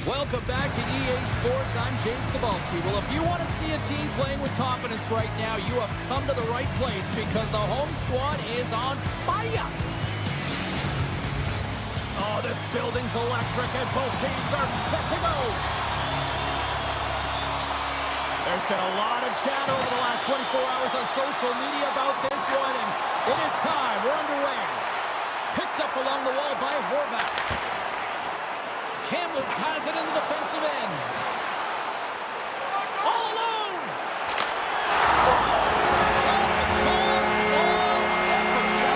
Welcome back to EA Sports. I'm James Cebulski. Well, if you want to see a team playing with confidence right now, you have come to the right place because the home squad is on fire. Oh, this building's electric and both teams are set to go. There's been a lot of chatter over the last 24 hours on social media about this one, and it is time. We're underway. Picked up along the wall by Horvath. Kamlitz has it in the defensive end. All alone!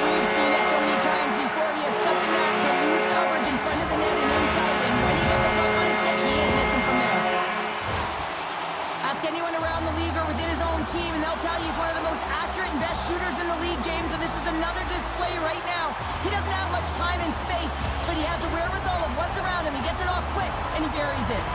We've seen it so many times before. He has such a knack to lose coverage in front of the net and inside, and when he gets a puck on his stick, he ain't missing from there. Ask anyone around the league or within his own team, and they'll tell you he's one of the most accurate and best shooters in the league, James, and this is another display right now. He doesn't have much time and space, but he has the wherewithal of what's around him. He gets it off quick, and he buries it.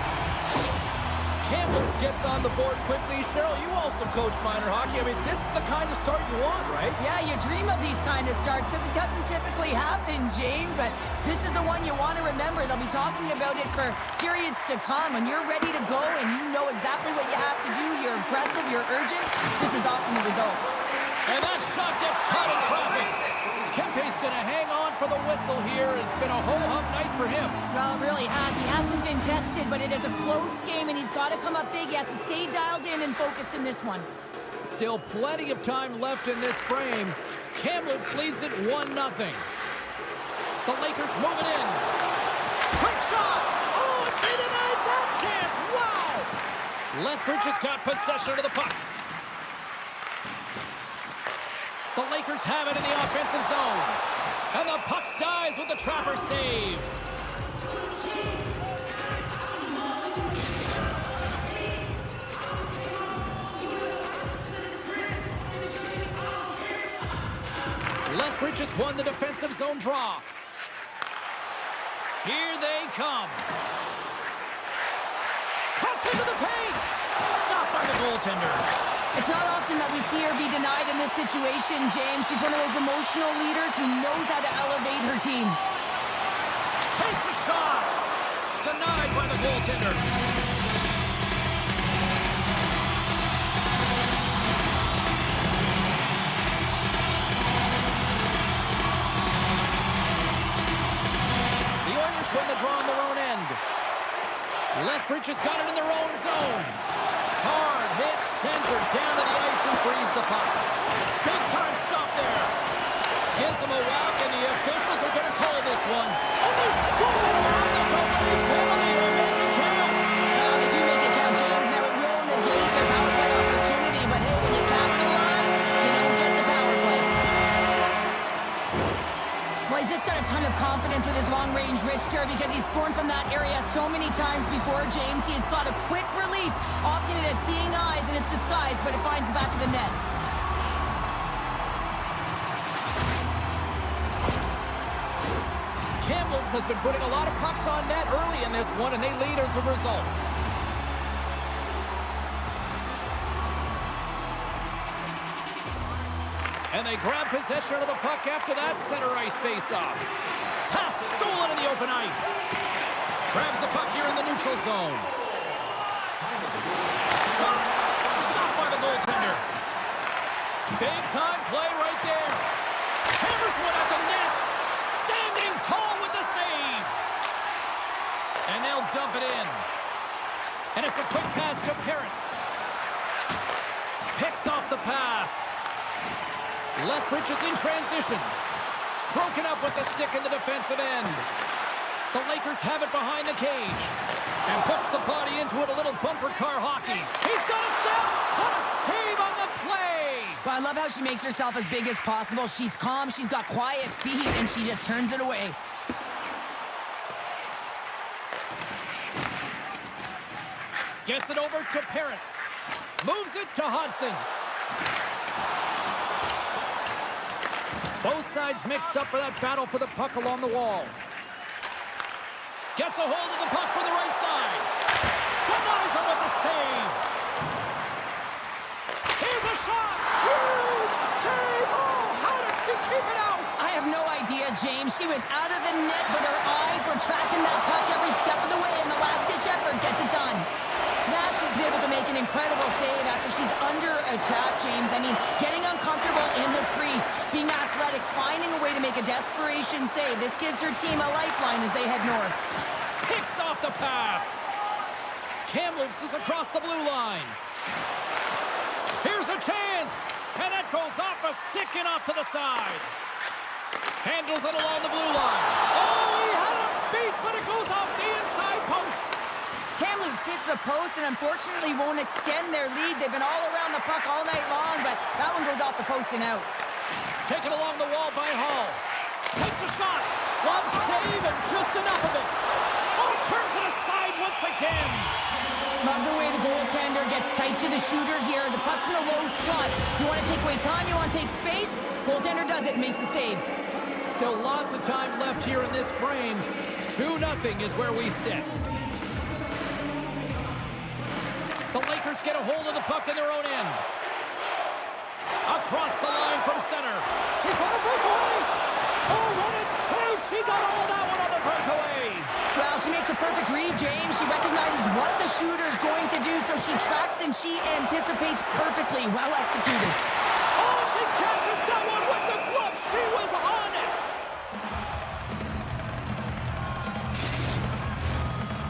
Kamlitz gets on the board quickly. Cheryl, you also coach minor hockey. I mean, this is the kind of start you want, right? Yeah, you dream of these kind of starts because it doesn't typically happen, James, but this is the one you want to remember. They'll be talking about it for periods to come. When you're ready to go and you know exactly what you have to do, you're aggressive, you're urgent, this is often the result. And that shot gets caught in traffic. Kempe's going to hang on for the whistle here. It's been a ho-hum night for him. Well, it really has. He hasn't been tested, but it is a close game, and he's got to come up big. He has to stay dialed in and focused in this one. Still plenty of time left in this frame. Kamlitz leads it 1-0. The Lakers move it in. Quick shot! Oh, she denied that chance! Wow! Lethbridge has got possession of the puck. The Lakers have it in the offensive zone. And the puck dies with the Trapper save. Lethbridge has won the defensive zone draw. Here they come. Cuts into the paint. Stopped by the goaltender. It's not often that we see her be denied in this situation, James. She's one of those emotional leaders who knows how to elevate her team. Takes a shot. Denied by the goaltender. The Oilers win the draw on their own end. Lethbridge has got it in their own zone. Hard hit, sends her down to the ice and frees the puck. Big time stop there. Gives him a whack, and the officials are going to call this one. And they score on the delay penalty to make it count. scored from that area so many times before, James. He has got a quick release. Often it has seeing eyes and it's disguised, but it finds the back of the net. Kamloops has been putting a lot of pucks on net early in this one, and they lead as a result. And they grab possession of the puck after that center ice face-off. Pass stolen in the open ice. Grabs the puck here in the neutral zone. Shot! Stopped by the goaltender. Big-time play right there. Hammers one at the net. Standing tall with the save. And they'll dump it in. And it's a quick pass to Parents. Picks off the pass. Lethbridge is in transition. Broken up with the stick in the defensive end. The Lakers have it behind the cage. And puts the body into it, a little bumper car hockey. He's got a step. What a save on the play. Well, I love how she makes herself as big as possible. She's calm, she's got quiet feet, and she just turns it away. Gets it over to Parents. Moves it to Hudson. Both sides mixed up for that battle for the puck along the wall. Gets a hold of the puck from the right side. Denies him with the save. Here's a shot. Huge save. Oh, how did she keep it out? I have no idea, James. She was out of the net, but her eyes were tracking that puck every step of the way, and the last-ditch effort gets it done. Nash is able to make an incredible save after she's under attack, James. I mean, getting uncomfortable in the crease, being athletic, finding a way to make a desperation save. This gives her team a lifeline as they head north. Picks off the pass. Kamloops is across the blue line. Here's a chance. And that goes off a stick and off to the side. Handles it along the blue line. Oh, he had a beat, but it goes off the inside post. Kamloops hits the post and unfortunately won't extend their lead. They've been all around the puck all night long, but that one goes off the post and out. Taken along the wall by Hall. Takes a shot. One save and just enough of it. Oh, turns it aside once again. Love the way the goaltender gets tight to the shooter here. The puck's in the low slot. You want to take away time, you want to take space. Goaltender does it, makes a save. Still lots of time left here in this frame. 2-0 is where we sit. The Lakers get a hold of the puck in their own end. Across the line from center. She's on a breakaway. Oh, what a save. She got all of that one on the breakaway. Well, she makes a perfect read, James. She recognizes what the shooter is going to do, so she tracks and she anticipates perfectly. Well executed. Oh, she catches that one with the glove. She was on it.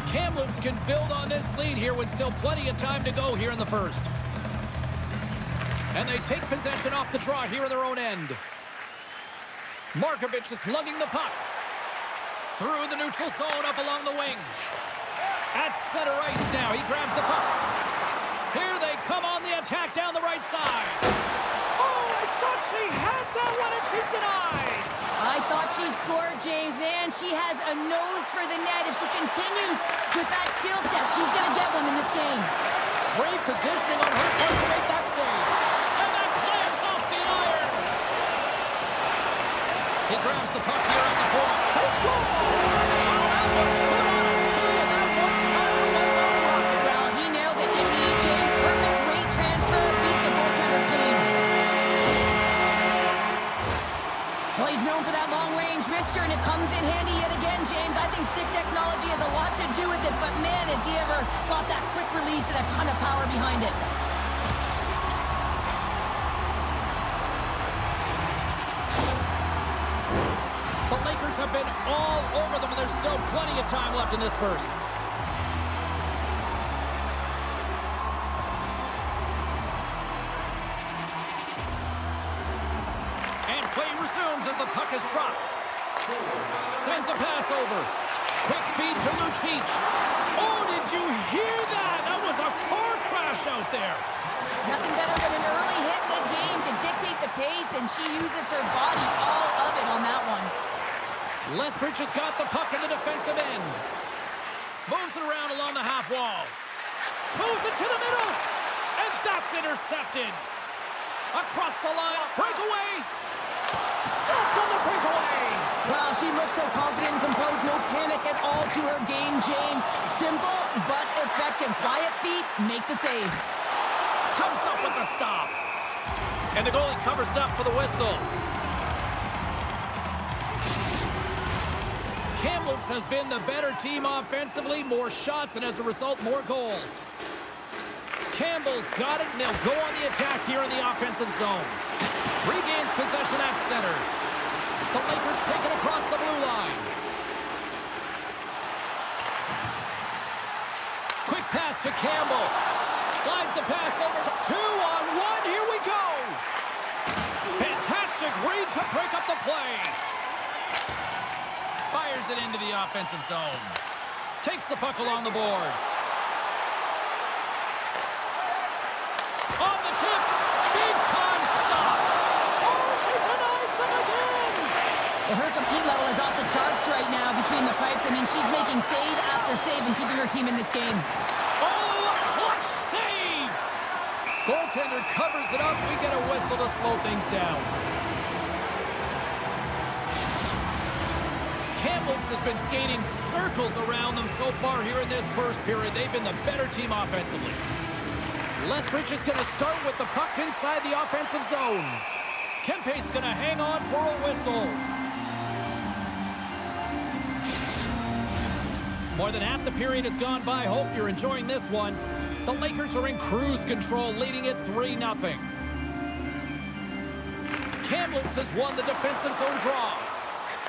Kamloops can build on this lead here with still plenty of time to go here in the first. And they take possession off the draw here in their own end. Markovich is lugging the puck. Through the neutral zone up along the wing. At center ice now, he grabs the puck. Here they come on the attack down the right side. Oh, I thought she had that one and she's denied. I thought she scored, James. Man, she has a nose for the net. If she continues with that skill set, she's going to get one in this game. Great positioning on her part to make that save. And that clamps off the iron. He grabs the puck here on the point. They score! Oh, that was put on a tee, and that one-timer was a rock. Well, he nailed it, didn't he, James? Perfect weight transfer, beat the goaltender clean. Well, he's known for that long-range wrister, and it comes in handy yet again, James. I think stick technology has a lot to do with it, but man, has he ever got that quick release and a ton of power behind it. The Lakers have been all over them, and there's still plenty of time left in this first. And play resumes as the puck is dropped. Sends a pass over. Quick feed to Lucic. Oh, did you hear that? That was a car crash out there. Nothing better than an early hit mid-game to dictate the pace, and she uses her body, all of it, on that one. Lethbridge has got the puck in the defensive end. Moves it around along the half wall. Moves it to the middle. And that's intercepted. Across the line. Breakaway. Stopped on the breakaway. Wow, she looks so confident and composed. No panic at all to her game, James. Simple but effective. Quiet feet, make the save. Comes up with the stop. And the goalie covers up for the whistle. Kamloops has been the better team offensively, more shots, and as a result, more goals. Campbell's got it, and they'll go on the attack here in the offensive zone. Regains possession at center. The Lakers take it across the blue line. Quick pass to Campbell. Slides the pass over to 2-on-1. Here we go. Fantastic read to break up the play. Fires it into the offensive zone. Takes the puck along the boards. On the tip. Big time stop. Oh, she denies them again. Well, her compete level is off the charts right now between the pipes. I mean, she's making save after save and keeping her team in this game. Oh, a clutch save. Goaltender covers it up. We get a whistle to slow things down. Kamloops has been skating circles around them so far here in this first period. They've been the better team offensively. Lethbridge is going to start with the puck inside the offensive zone. Kempe's going to hang on for a whistle. More than half the period has gone by. Hope you're enjoying this one. The Lakers are in cruise control, leading it 3-0. Kamloops has won the defensive zone draw.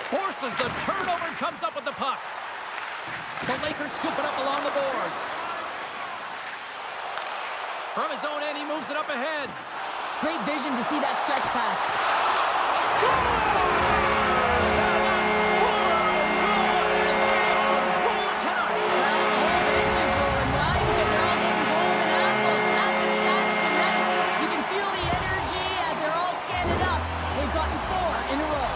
Forces the turnover and comes up with the puck. The Lakers scoop it up along the boards. From his own end, he moves it up ahead. Great vision to see that stretch pass. Scores! And that's 4-1. Rolling tonight. Well, the whole bench is rolling. Why? Because they're all getting goals and apples. At the stats tonight, you can feel the energy as they're all standing up. They've gotten 4 in a row.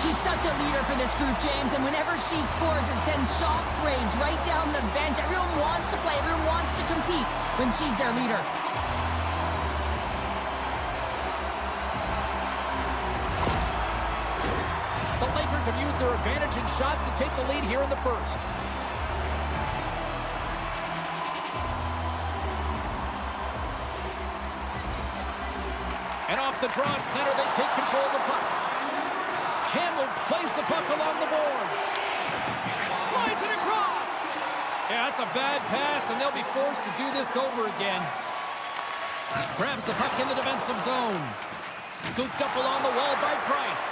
She's such a leader for this group, James, and whenever she scores, it sends shockwaves right down the bench. Everyone wants to play, everyone wants to compete when she's their leader. The Lakers have used their advantage in shots to take the lead here in the first. And off the draw at center, they take control of the puck. Kamloops plays the puck along the boards. Slides it across. Yeah, that's a bad pass, and they'll be forced to do this over again. Grabs the puck in the defensive zone. Scooped up along the wall by Price.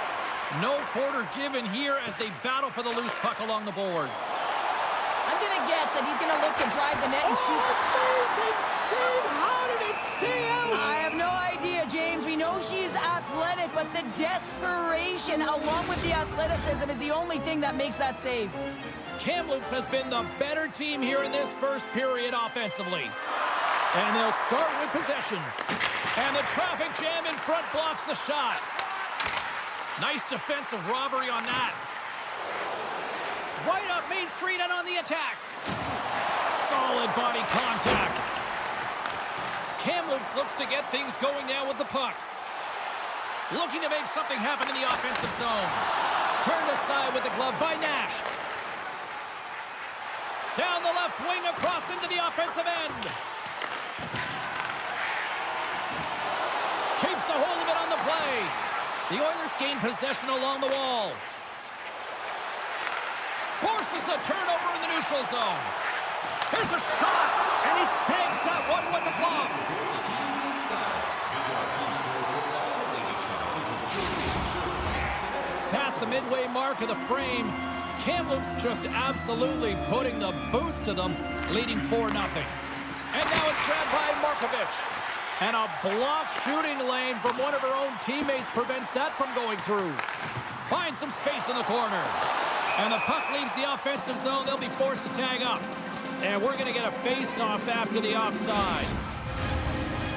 No quarter given here as they battle for the loose puck along the boards. I'm going to guess that he's going to look to drive the net and shoot. Amazing save! How did it stay out? I have no idea, James. We know she's athletic, but the desperation along with the athleticism is the only thing that makes that save. Kamloops has been the better team here in this first period offensively. And they'll start with possession. And the traffic jam in front blocks the shot. Nice defensive robbery on that. Right up Main Street and on the attack. Solid body contact. Kamloops looks to get things going now with the puck. Looking to make something happen in the offensive zone. Turned aside with the glove by Nash. Down the left wing across into the offensive end. Keeps a hold of it on the play. The Oilers gain possession along the wall. Forces the turnover in the neutral zone. Here's a shot, and he stakes that one with the glove. Past the midway mark of the frame, Kamloops just absolutely putting the boots to them, leading 4-0. And now it's grabbed by Markovich. And a blocked shooting lane from one of her own teammates prevents that from going through. Finds some space in the corner. And the puck leaves the offensive zone. They'll be forced to tag up. And we're going to get a face-off after the offside.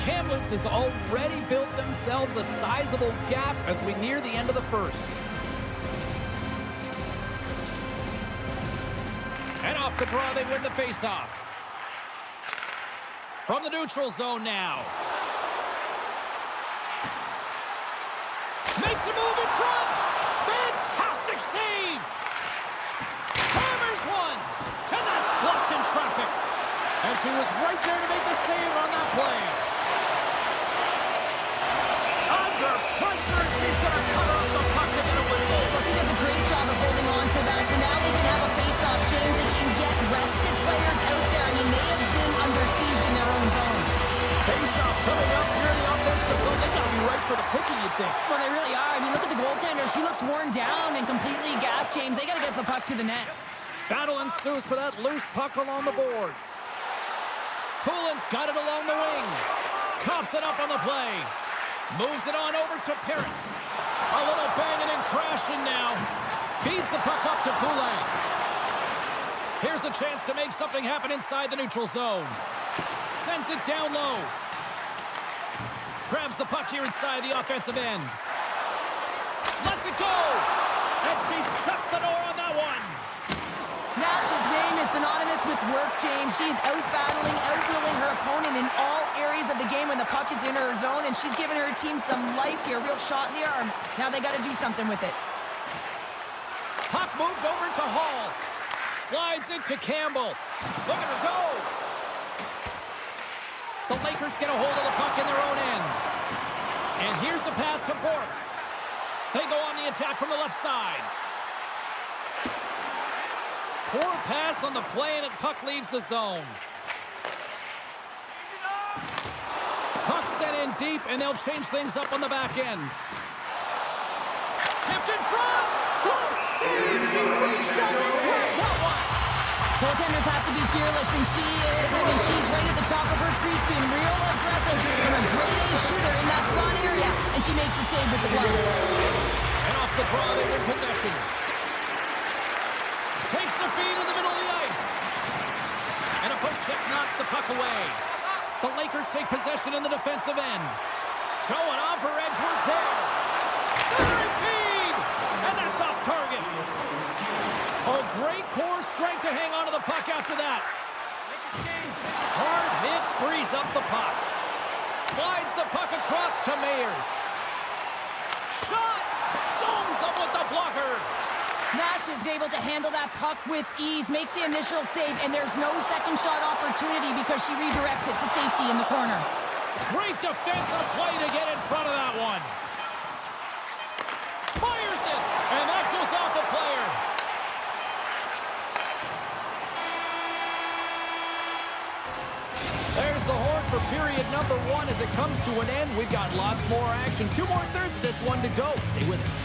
Kamloops has already built themselves a sizable gap as we near the end of the first. And off the draw, they win the faceoff. From the neutral zone now. Makes a move in front. Fantastic save. Hammers one. And that's blocked in traffic. And she was right there to make the save on that play. Under pressure, and she's going to cut off the puck to get a whistle. Well, she does a great job of holding on to that. So now they can have a face-off, James. They can get rested players out there. I mean, they have been under siege in their own zone. Face-off coming up here in the offensive zone. They got to be right for the picking, you'd think. Well, they really are. I mean, look at the goaltender. She looks worn down and completely gassed, James. They got to get the puck to the net. Battle ensues for that loose puck along the boards. Poulin's got it along the wing. Coughs it up on the play. Moves it on over to Peretz. A little banging and crashing now. Feeds the puck up to Poulin. Here's a chance to make something happen inside the neutral zone. Sends it down low. Grabs the puck here inside the offensive end. Lets it go. And she shuts the door on that one. Nash's name is synonymous with work, James. She's out-battling, out-wheeling her opponent in all areas of the game when the puck is in her zone, and she's giving her team some life here. Real shot in the arm. Now they got to do something with it. Puck moved over to Hall. Slides it to Campbell. Look at her go. The Lakers get a hold of the puck in their own end. And here's the pass to Bork. They go on the attack from the left side. Poor pass on the play, and the puck leaves the zone. Puck sent in deep, and they'll change things up on the back end. Tipped in front. She reached out and grabbed that one. Goaltenders have to be fearless, and she is. I mean, she's right at the top of her crease, being real aggressive from a grade A shooter in that slot area, and she makes the save with the glove. And off the draw, they win possession. Takes the feed in the middle of the ice. And a poke check knocks the puck away. The Lakers take possession in the defensive end. Showing off her Edgeworth there. Centering feed! And that's off target. Oh, great core strength to hang on to the puck after that. Hard hit frees up the puck. Slides the puck across to Mayers. Shot! Stones up with the blocker. Nash is able to handle that puck with ease, makes the initial save, and there's no second shot opportunity because she redirects it to safety in the corner. Great defensive play to get in front of that one. Fires it, and that goes off the player. There's the horn for period number 1 as it comes to an end. We've got lots more action. 2 more thirds of this one to go. Stay with us.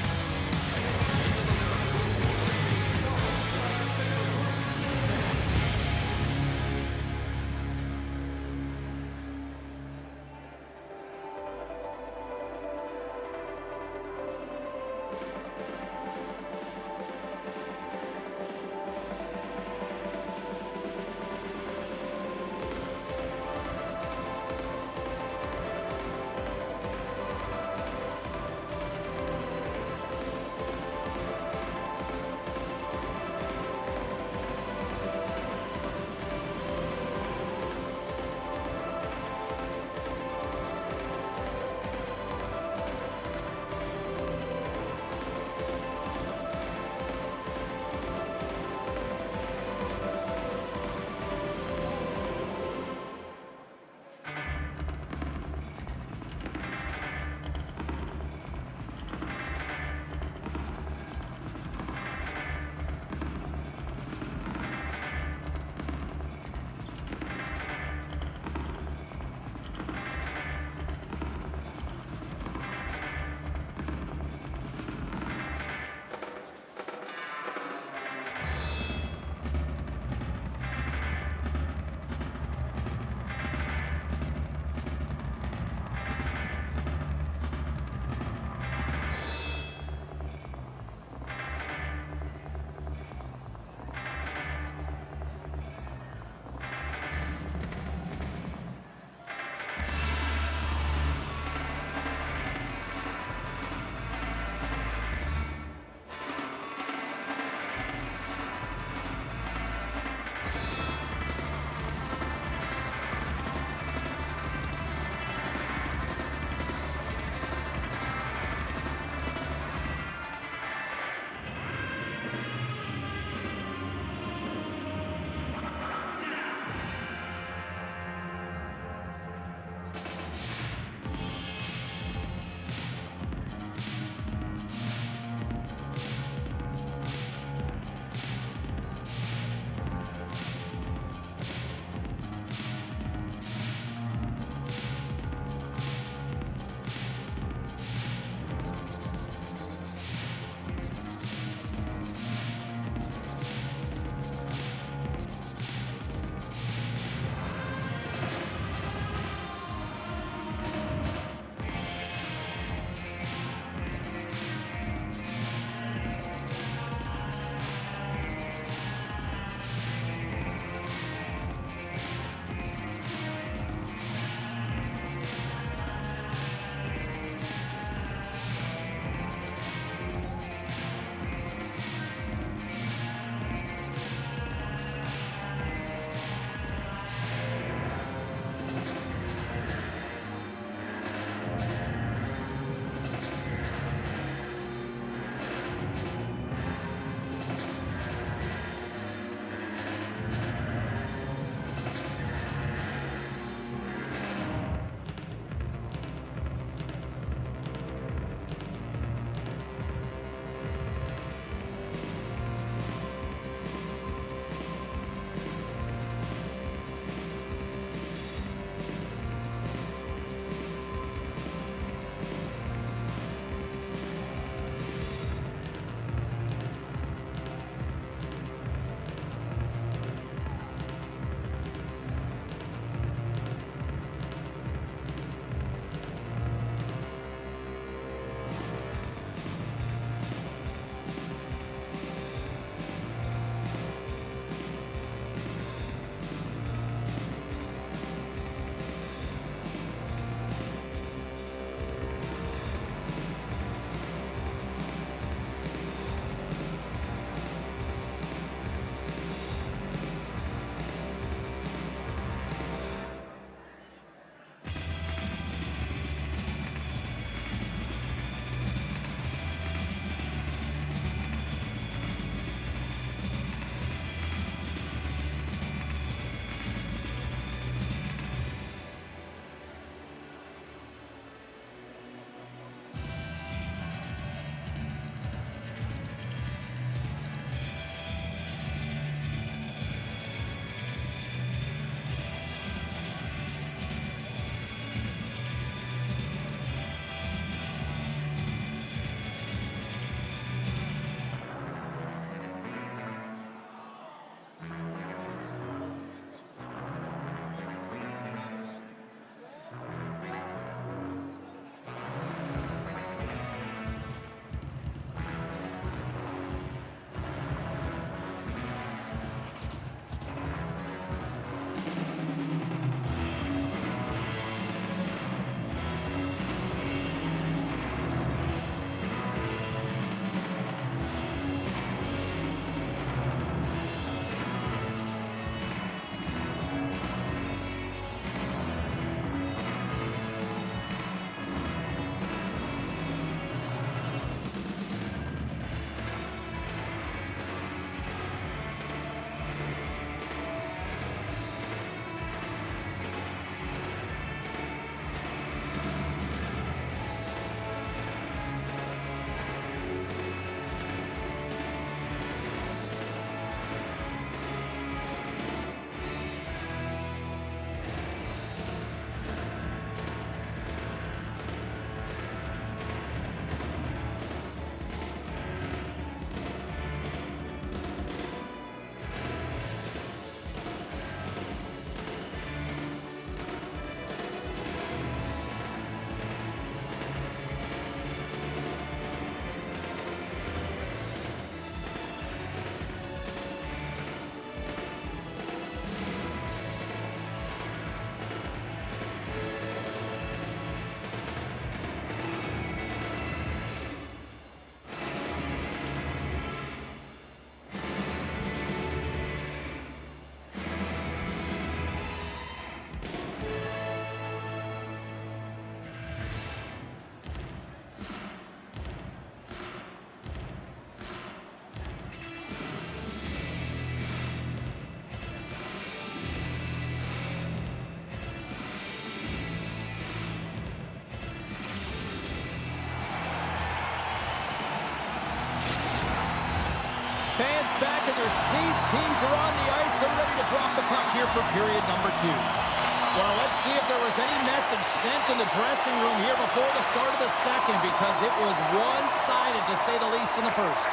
back in their seats. Teams are on the ice. They're ready to drop the puck here for period number 2. Well, let's see if there was any message sent in the dressing room here before the start of the second, because it was one-sided, to say the least, in the first.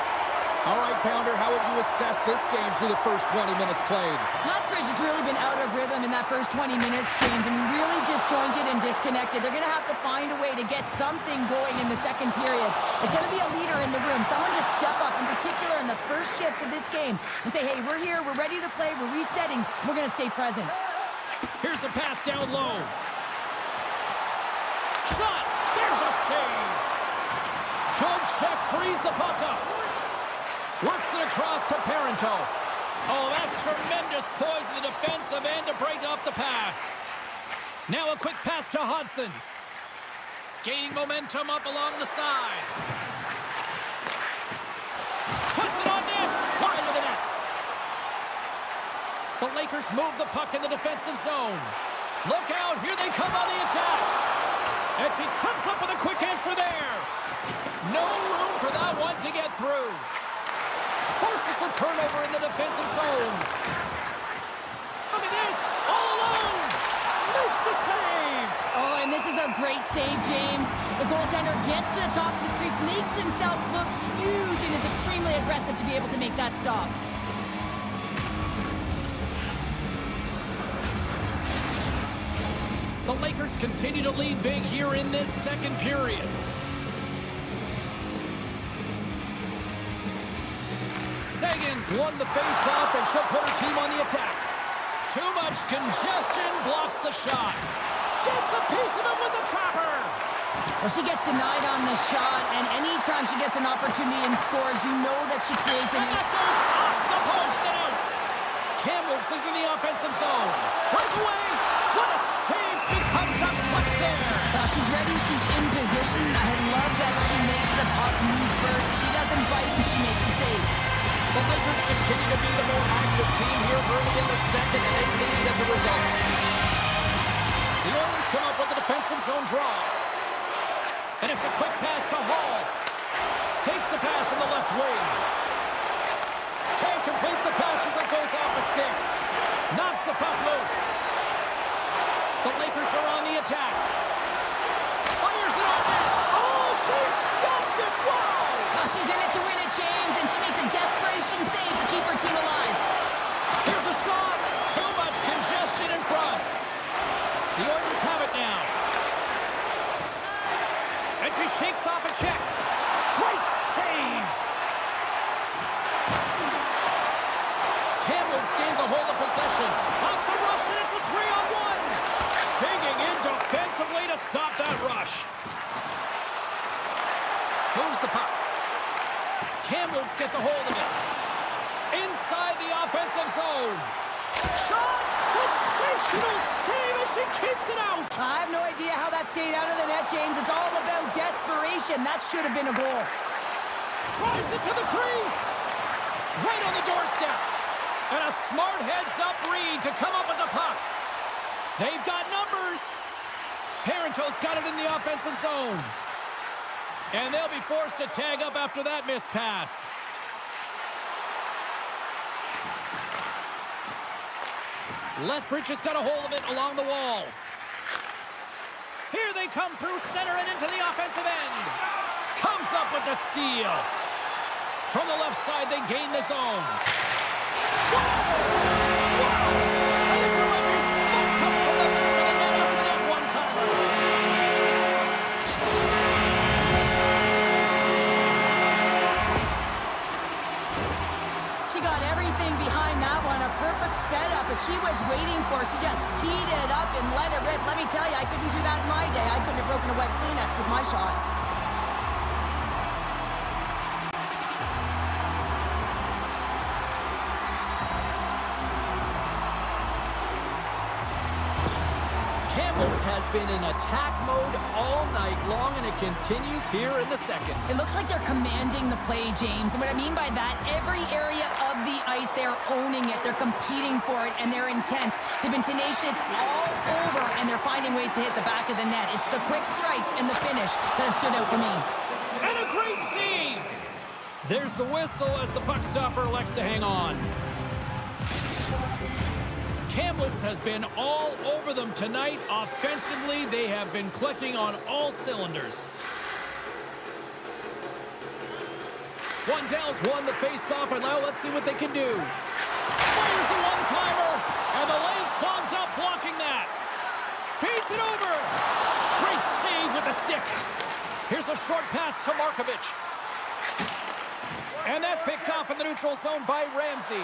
All right, Pounder, how would you assess this game through the first 20 minutes played? Lethbridge has really been out of rhythm in that first 20 minutes, James, and really disjointed and disconnected. They're going to have to find a way to get something going in the second period. There's going to be a leader in the room, someone to step up, in particular in the first shifts of this game, and say, hey, we're here, we're ready to play, we're resetting, we're going to stay present. Here's a pass down low. Shot! There's a save! Good check, frees the puck up. Works it across to Parento. Oh, that's tremendous poise in the defensive end to break off the pass. Now a quick pass to Hudson. Gaining momentum up along the side. Puts it on net. Wide of the net. The Lakers move the puck in the defensive zone. Look out, here they come on the attack. And she comes up with a quick answer there. No room for that one to get through. Forces the turnover in the defensive zone. Look at this, all alone. Makes the save. Oh, and this is a great save, James. The goaltender gets to the top of the crease, makes himself look huge, and is extremely aggressive to be able to make that stop. The Lakers continue to lead big here in this second period. Sagan's won the face-off, and she'll put her team on the attack. Too much congestion, blocks the shot. Gets a piece of it with the trapper. Well, she gets denied on the shot, and anytime she gets an opportunity and scores, you know that she creates an... And that goes off the post and out. Kamloops is in the offensive zone. Breakaway. What a save. She comes up clutch there. Well, she's ready. She's in position. I love that she makes the puck move first. She doesn't bite, and she makes the save. The Lakers continue to be the more active team here early in the second, and they lead as a result. The Oilers come up with a defensive zone draw. And it's a quick pass to Hall. Takes the pass in the left wing. Can't complete the pass as it goes off the stick. Knocks the puck loose. The Lakers are on the attack. Fires it on net. Oh, she stopped it. Wow! Well, she's in it to win it, James, and she makes a desperation save to keep her team alive. Here's a shot. Too much congestion in front. The Oilers have it now. And she shakes off a check. Great save. Kamloops gains a hold of possession. Off the rush, and it's a 3-on-1. Digging in defensively to stop that rush. Moves the puck. Kamloops gets a hold of it. Inside the offensive zone. Shot! Sensational save as she keeps it out. I have no idea how that stayed out of the net, James. It's all about desperation. That should have been a goal. Drives it to the crease. Right on the doorstep. And a smart heads-up read to come up with the puck. They've got numbers. Parento's got it in the offensive zone. And they'll be forced to tag up after that missed pass. Lethbridge has got a hold of it along the wall. Here they come through center and into the offensive end. Comes up with the steal. From the left side, they gain the zone. Wow! And a director's smoke coming from the back of the net after that one-timer. She got everything behind that one. A perfect setup, but she was waiting for it. She just teed it up and let it rip. Let me tell you, I couldn't do that in my day. I couldn't have broken a wet Kleenex with my shot. Kamloops has been in attack mode all night long, and it continues here in the second. It looks like they're commanding the play, James. And what I mean by that, every area of the ice, they're owning it. They're competing for it, and they're intense. They've been tenacious all over, and they're finding ways to hit the back of the net. It's the quick strikes and the finish that have stood out for me. And a great save! There's the whistle as the puck stopper elects to hang on. Kamloops has been all over them tonight. Offensively, they have been clicking on all cylinders. Wandell's won the face-off, and now let's see what they can do. Fires a one-timer, and the lane's clogged up blocking that. Feeds it over. Great save with the stick. Here's a short pass to Markovic. And that's picked off in the neutral zone by Ramsey.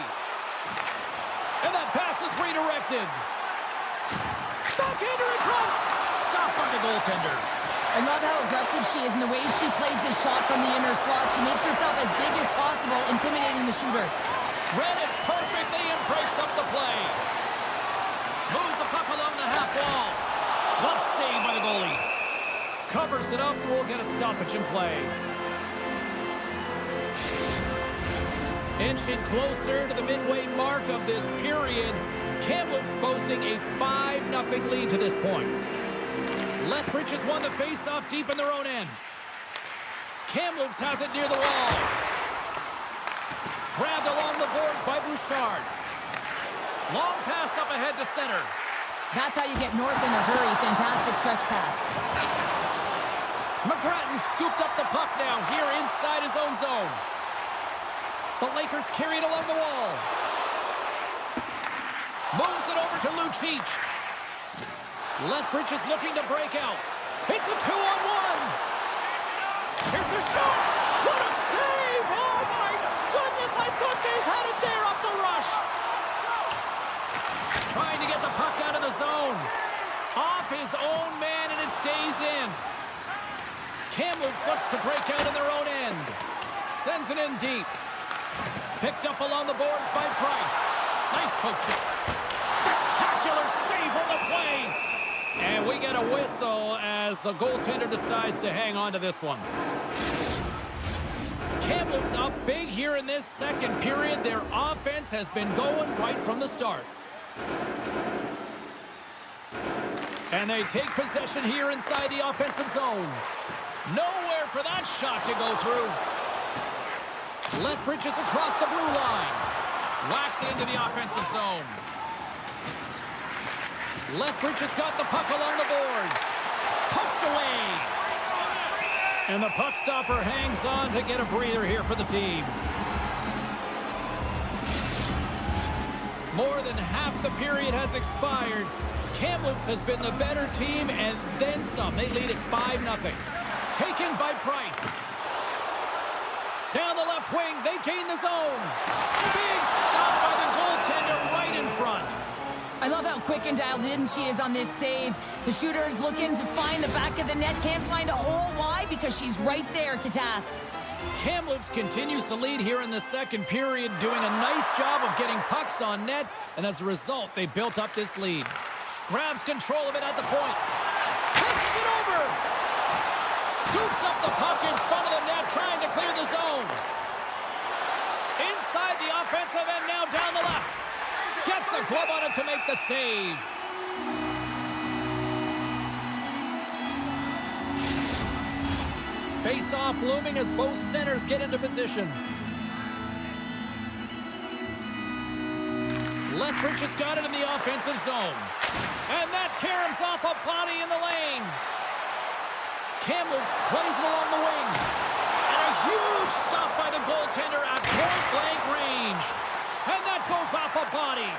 And that pass is redirected. Backhander in front. Stopped by the goaltender. I love how aggressive she is and the way she plays this shot from the inner slot. She makes herself as big as possible, intimidating the shooter. Read it perfectly and breaks up the play. Moves the puck along the half wall. Glove save by the goalie. Covers it up and we'll get a stoppage in play. Inching closer to the midway mark of this period. Kamloops boasting a 5-0 lead to this point. Lethbridge has won the face-off deep in their own end. Kamloops has it near the wall. Grabbed along the boards by Bouchard. Long pass up ahead to center. That's how you get north in a hurry. Fantastic stretch pass. McGrattan scooped up the puck now here inside his own zone. The Lakers carry it along the wall. Moves it over to Lucic. Lethbridge is looking to break out. It's a 2-on-1. Here's a shot. What a save! Oh my goodness, I thought they had it there off the rush. Trying to get the puck out of the zone. Off his own man, and it stays in. Kamloops looks to break out in their own end. Sends it in deep. Picked up along the boards by Price. Nice poke. Spectacular save on the play. And we get a whistle as the goaltender decides to hang on to this one. Kamloops up big here in this second period. Their offense has been going right from the start. And they take possession here inside the offensive zone. Nowhere for that shot to go through. Lethbridge is across the blue line. Whacks it into the offensive zone. Lethbridge has got the puck along the boards. Poked away. And the puck stopper hangs on to get a breather here for the team. More than half the period has expired. Kamloops has been the better team and then some. They lead at 5-0. Taken by Price. Down the left wing, they gain the zone. Big stop by the goaltender right in front. I love how quick and dialed in she is on this save. The shooter is looking to find the back of the net. Can't find a hole. Why? Because she's right there to task. Kamloops continues to lead here in the second period, doing a nice job of getting pucks on net, and as a result, they built up this lead. Grabs control of it at the point. Passes it over. Scoops up the puck in front of the net, trying to clear the zone. Inside the offensive end, now down the left. Gets a glove on it to make the save. Face-off looming as both centers get into position. Lethbridge has got it in the offensive zone. And that caroms off a body in the lane. Kamloops plays it along the wing. And a huge stop by the goaltender at point-blank range. And that goes off a body.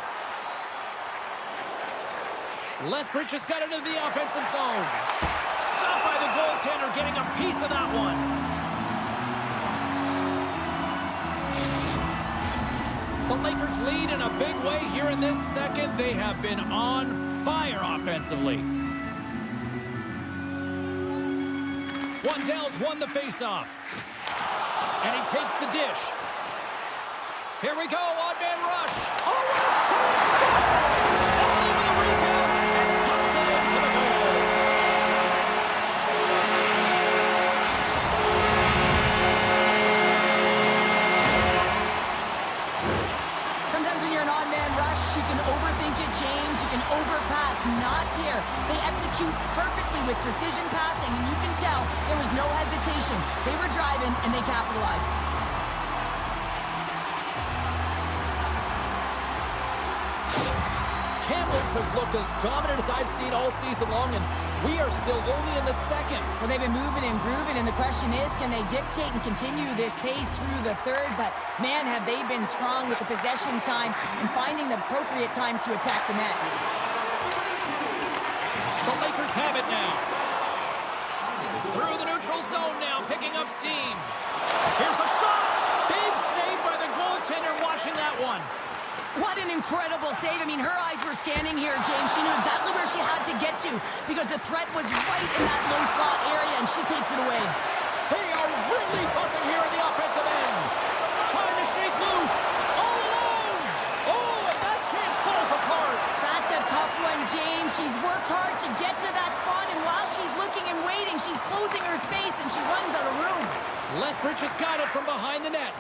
Lethbridge has got it into the offensive zone. Stopped by the goaltender, getting a piece of that one. The Lakers lead in a big way here in this second. They have been on fire offensively. Wandell's won the faceoff. And he takes the dish. Here we go, odd-man rush. Oh, what a save! Scores! All over the rebound and tucks it into the goal. Sometimes when you're an odd-man rush, you can overthink it, James. You can overpass. Not here. They execute perfectly with precision passing, and you can tell there was no hesitation. They were driving, and they capitalized. Kamloops has looked as dominant as I've seen all season long, and we are still only in the second. Well, they've been moving and grooving, and the question is, can they dictate and continue this pace through the third? But, man, have they been strong with the possession time and finding the appropriate times to attack the net. The Lakers have it now. Through the neutral zone now, picking up steam. Here's a shot. Big save by the goaltender, watching that one. What an incredible save. I mean, her eyes were scanning here, James. She knew exactly where she had to get to because the threat was right in that low slot area, and she takes it away. They are really buzzing here in the offensive end. Trying to shake loose. All alone. Oh, and that chance falls apart. That's a tough one, James. She's worked hard to get to that spot, and while she's looking and waiting, she's closing her space, and she runs out of room. Lethbridge has got it from behind the net.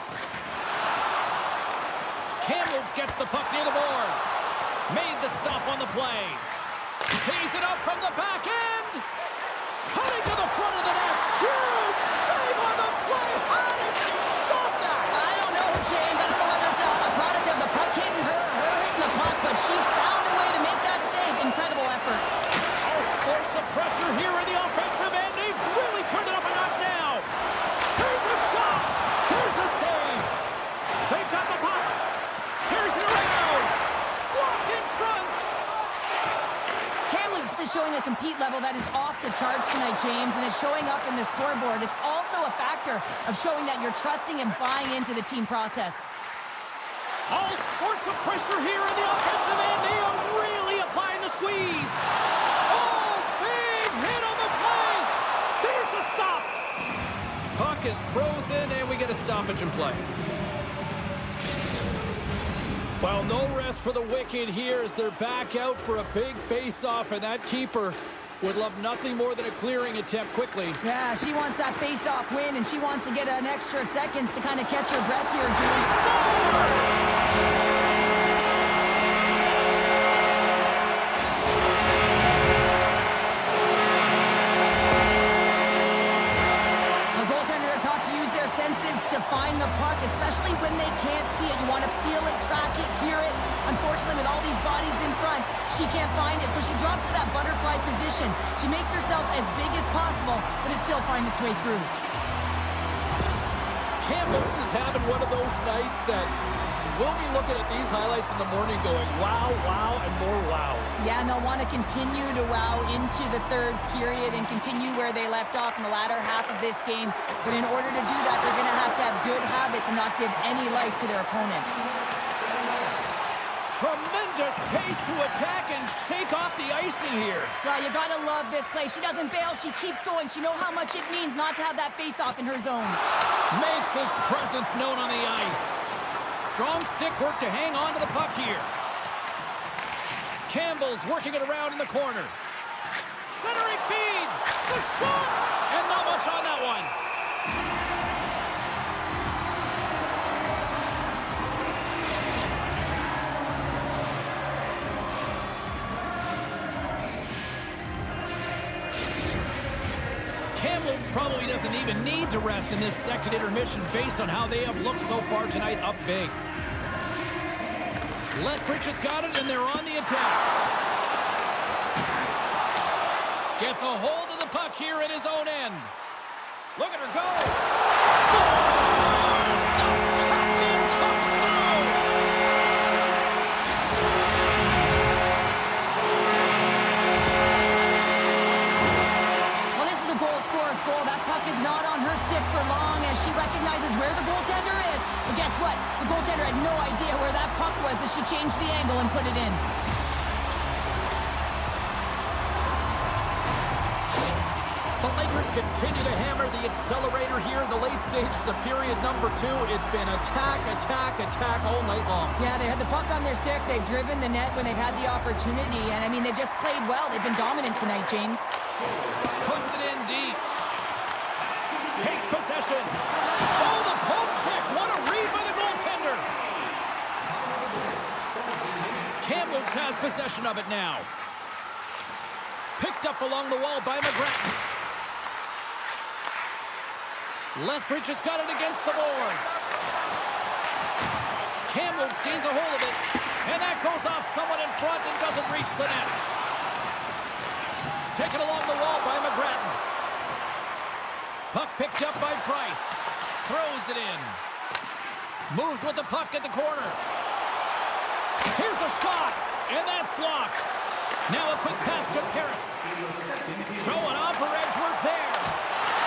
Kamloops gets the puck near the boards. Made the stop on the play. Tees it up from the back end. Cutting to the front of the net. Huge save on the play. How did she stop that? I don't know, James. I don't know whether it's a product of the puck hitting her hitting the puck, but she found a way to make that save. Incredible effort. All sorts of pressure here in the offensive end. They've really turned it up a notch now. There's a shot. There's a save. They've got the puck. Here's it around. Blocked in front. Kamloops is showing a compete level that is off the charts tonight, James, and it's showing up in the scoreboard. It's also a factor of showing that you're trusting and buying into the team process. All sorts of pressure here in the offensive end. They are really applying the squeeze. Oh, big hit on the play. There's a stop. Puck is frozen, and we get a stoppage in play. Well, no rest for the Wicked here as they're back out for a big face-off, and that keeper would love nothing more than a clearing attempt quickly. Yeah, she wants that face-off win, and she wants to get an extra seconds to kind of catch her breath here, James. Scores! To find the puck, especially when they can't see it. You want to feel it, track it, hear it. Unfortunately, with all these bodies in front, she can't find it, so she drops to that butterfly position. She makes herself as big as possible, but it still finds its way through. Kamloops is having one of those nights that we'll be looking at these highlights in the morning going, wow, wow, and more wow. Yeah, and they'll want to continue to wow into the third period and continue where they left off in the latter half of this game. But in order to do that, they're going to have good habits and not give any life to their opponent. Tremendous pace to attack and shake off the icing here. Well, you got to love this play. She doesn't bail. She keeps going. She knows how much it means not to have that face-off in her zone. Makes his presence known on the ice. Strong stick work to hang on to the puck here. Campbell's working it around in the corner. Centering feed. The shot. And not much on that one. Kamloops probably doesn't even need to rest in this second intermission based on how they have looked so far tonight up big. Lethbridge has got it, and they're on the attack. Gets a hold of the puck here at his own end. Look at her go. Scores! The captain comes through. Well, this is a goal scorer's goal. That puck is not on her stick for long as she recognizes where the goaltender is. But guess what? The goaltender had no idea where that puck was as she changed the angle and put it in. The Lakers continue to hammer the accelerator here in the late stages of period number 2. It's been attack, attack, attack all night long. Yeah, they had the puck on their stick. They've driven the net when they've had the opportunity. And, I mean, they've just played well. They've been dominant tonight, James. Puts it in deep. Takes possession. Oh, the poke check. What a read by the goaltender. Kamloops has possession of it now. Picked up along the wall by McGrattan. Lethbridge has got it against the boards. Kamloops gains a hold of it. And that goes off someone in front and doesn't reach the net. Taken along the wall by McGrattan. Puck picked up by Price. Throws it in. Moves with the puck at the corner. Here's a shot, and that's blocked. Now a quick pass to Paris. Showing off for Edgeworth there.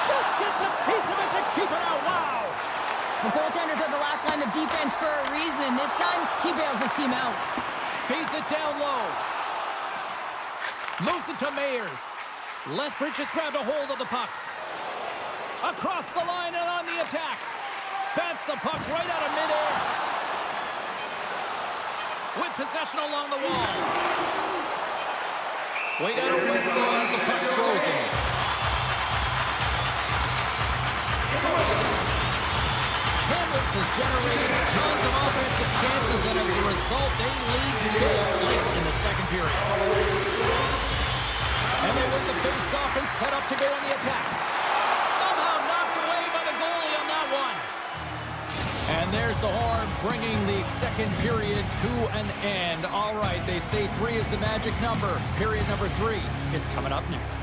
Just gets a piece of it to keep it out. Wow. The goaltenders are the last line of defense for a reason, and this time, he bails his team out. Feeds it down low. Moves it to Mayers. Lethbridge has grabbed a hold of the puck. Across the line and on the attack. Bats the puck right out of midair. With possession along the wall. We got a whistle as the puck's frozen. Kamloops has generated tons of offensive chances, and as a result, they lead big late in the second period. And they win the face-off and set up to go on the attack. Somehow knocked away by the goalie on that one. And there's the horn, bringing the second period to an end. All right, they say 3 is the magic number. Period number 3 is coming up next.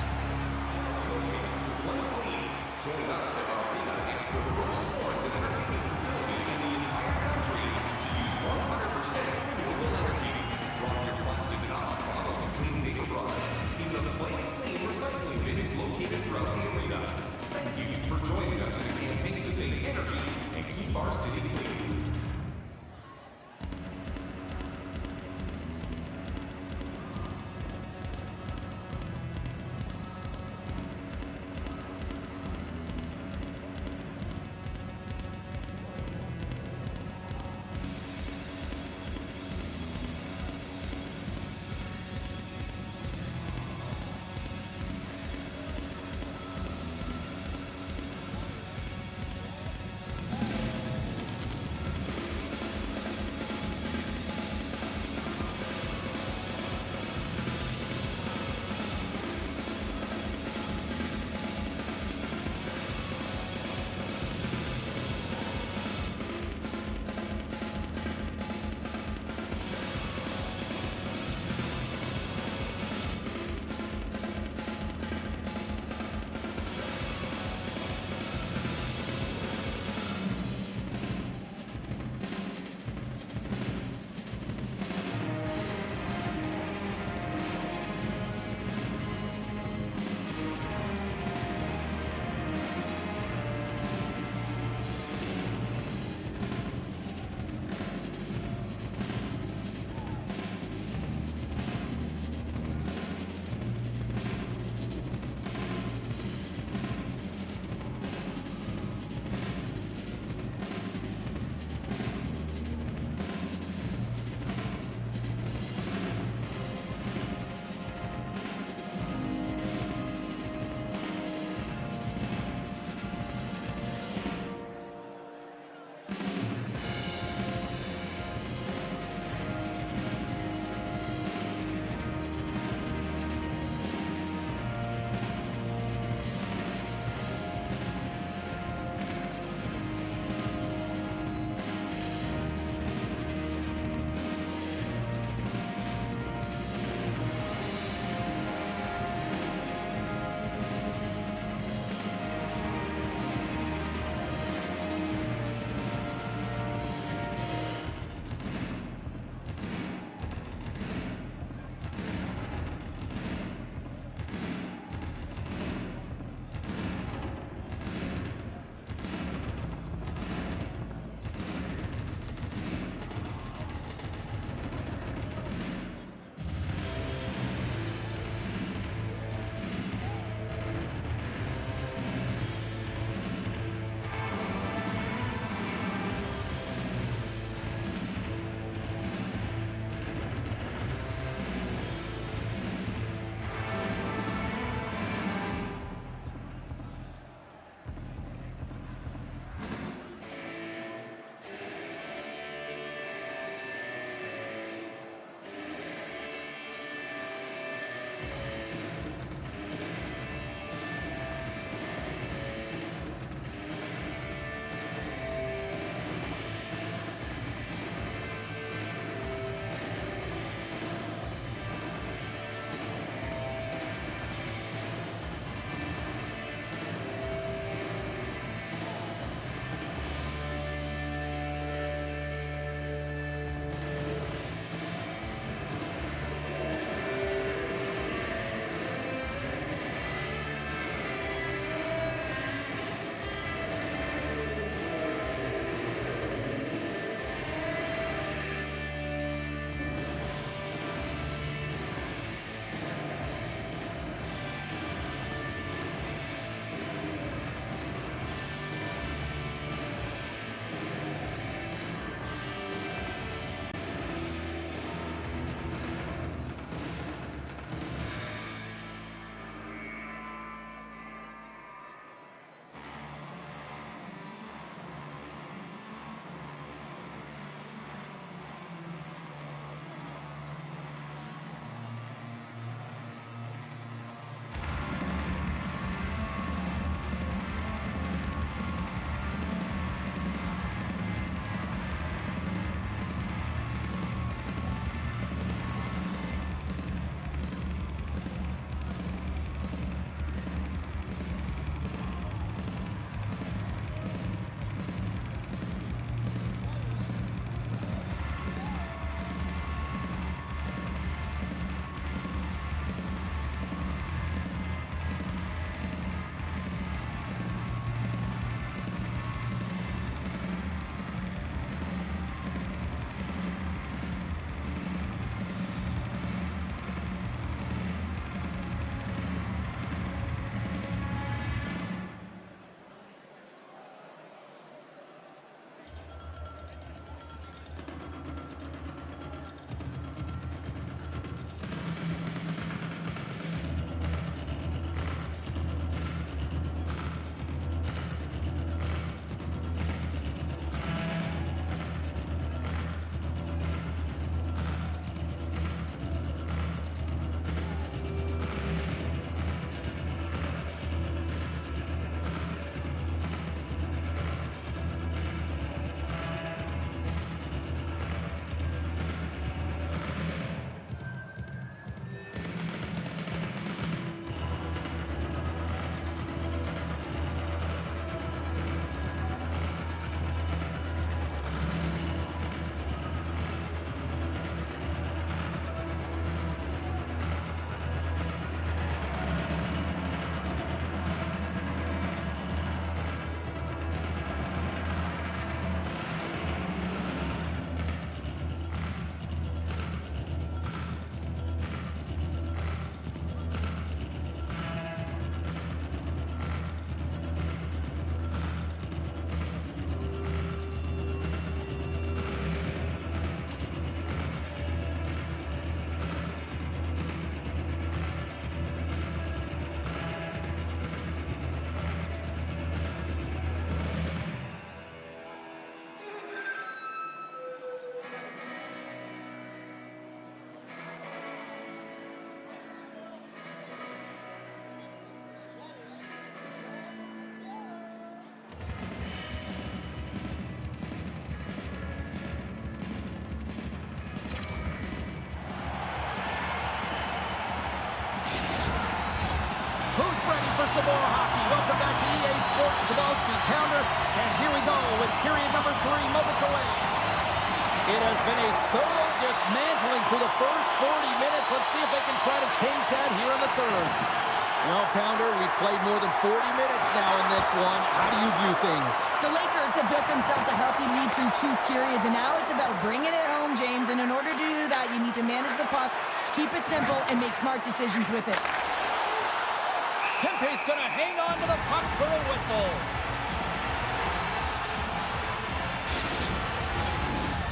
some more hockey. Welcome back to EA Sports Sabalski Pounder. And here we go with period number 3 moments away. It has been a thorough dismantling for the first 40 minutes. Let's see if they can try to change that here in the third. Well, Pounder, we've played more than 40 minutes now in this one. How do you view things? The Lakers have built themselves a healthy lead through 2 periods, and now it's about bringing it home, James. And in order to do that, you need to manage the puck, keep it simple, and make smart decisions with it. Kempe's going to hang on to the puck for a whistle.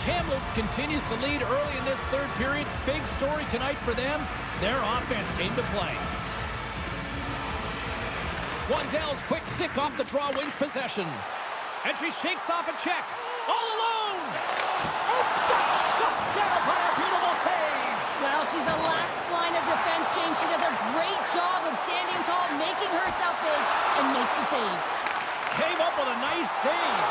Kamloops continues to lead early in this third period. Big story tonight for them. Their offense came to play. Wandell's quick stick off the draw wins possession. And she shakes off a check. All alone! Oh, that's shut down by a beautiful save! Well, she's the last line of defense, James. She does a great job of standing tall, making herself big, and makes the save. Came up with a nice save.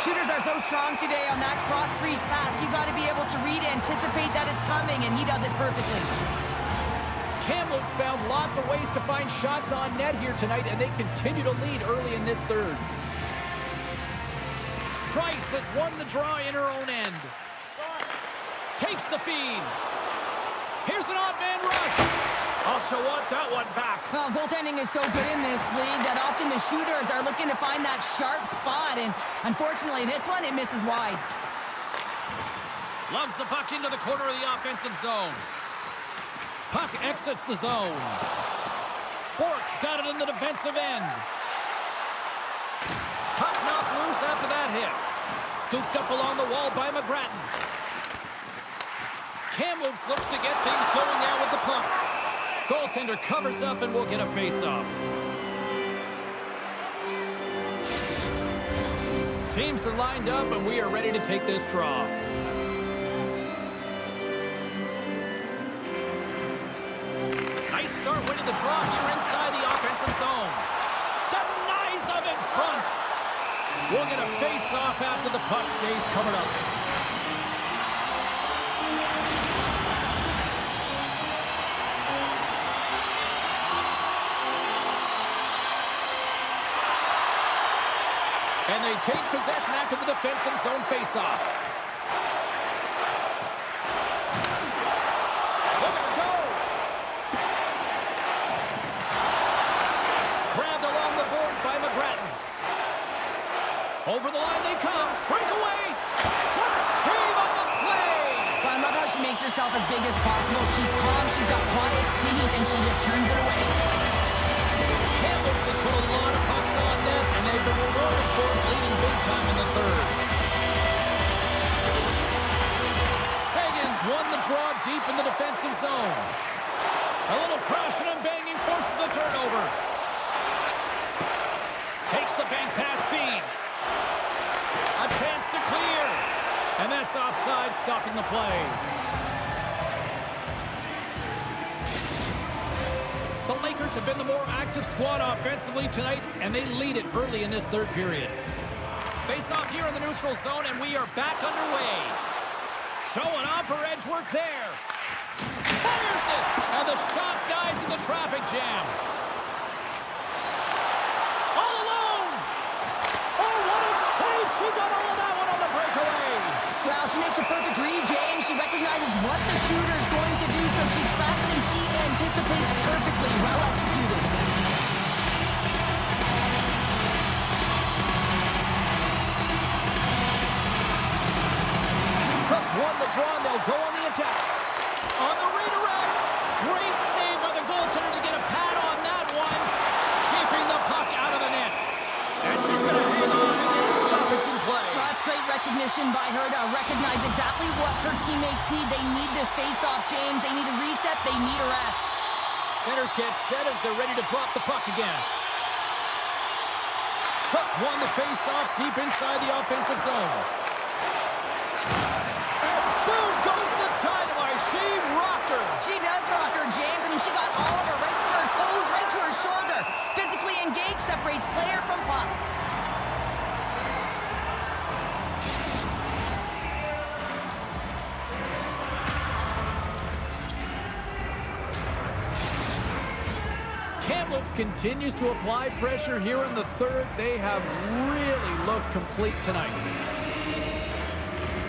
Shooters are so strong today on that cross-crease pass. You got to be able to read, anticipate that it's coming, and he does it perfectly. Kamloops found lots of ways to find shots on net here tonight, and they continue to lead early in this third. Price has won the draw in her own end. Takes the feed. Here's an odd man rush. Also want that one back. Well, goaltending is so good in this league that often the shooters are looking to find that sharp spot, and unfortunately, this one, it misses wide. Loves the puck into the corner of the offensive zone. Puck exits the zone. Bork's got it in the defensive end. Puck knocked loose after that hit. Scooped up along the wall by McGrattan. Kamloops looks to get things going now with the puck. Goaltender covers up and will get a face-off. Teams are lined up and we are ready to take this draw. Nice start winning the draw here inside the offensive zone. Denies of in front. We'll get a face-off after the puck stays covered up. And they take possession after the defensive zone faceoff. Look at go! Grabbed along the boards by McGrattan. Over the line they come. Breakaway! What a save on the play! Well, I love how she makes herself as big as possible. She's calm, she's got quiet feet, and she just turns it away. Kamloops has put a lot of pucks on net, and they've been rewarded for it, leading big time in the third. Sagan's won the draw deep in the defensive zone. A little crashing and banging forces the turnover. Takes the bank pass feed. A chance to clear. And that's offside, stopping the play. The Lakers have been the more active squad offensively tonight, and they lead it early in this third period. Face off here in the neutral zone, and we are back underway. Showing off her edge work there. Fires it, and the shot dies in the traffic jam. All alone. Oh, what a save. She got all of that one on the breakaway. Well, she makes a perfect read, James. She recognizes what the shooter's going to do, so she tracks and she anticipates perfectly. Well executed. Cubs won the draw, and they'll go on the attack. On the redirect. Great save by the goaltender to get a pad on that one. Keeping the puck out of the net. And she's going to hang on and get a stoppage in play. Well, that's great recognition by her to recognize exactly what her teammates need. They need this face-off, James. They need a reset. They need a rest. Centers get set as they're ready to drop the puck again. Cubs won the face-off deep inside the offensive zone. And boom goes the dynamite. She rocked her. She does rock her, James. I mean, she got all of her right from her toes, right to her shoulder. Physically engaged, separates player from puck. Kamloops continues to apply pressure here in the third. They have really looked complete tonight.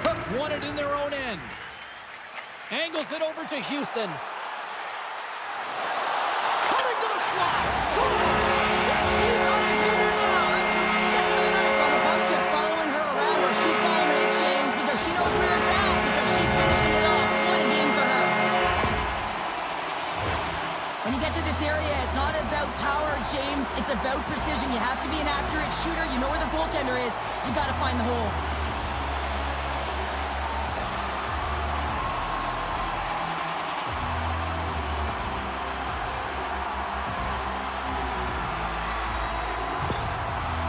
Cooks won it in their own end. Angles it over to Houston. Coming to the slot. Scores! She's on a hitter now. That's her second of the night. Well, the Bucks just following her around, or she's following her, James, because she knows where it's at, because she's finishing it off. What a game for her. When you get to this area, it's not about power, James. It's about precision. You have to be an accurate shooter. You know where the goaltender is. You got to find the holes.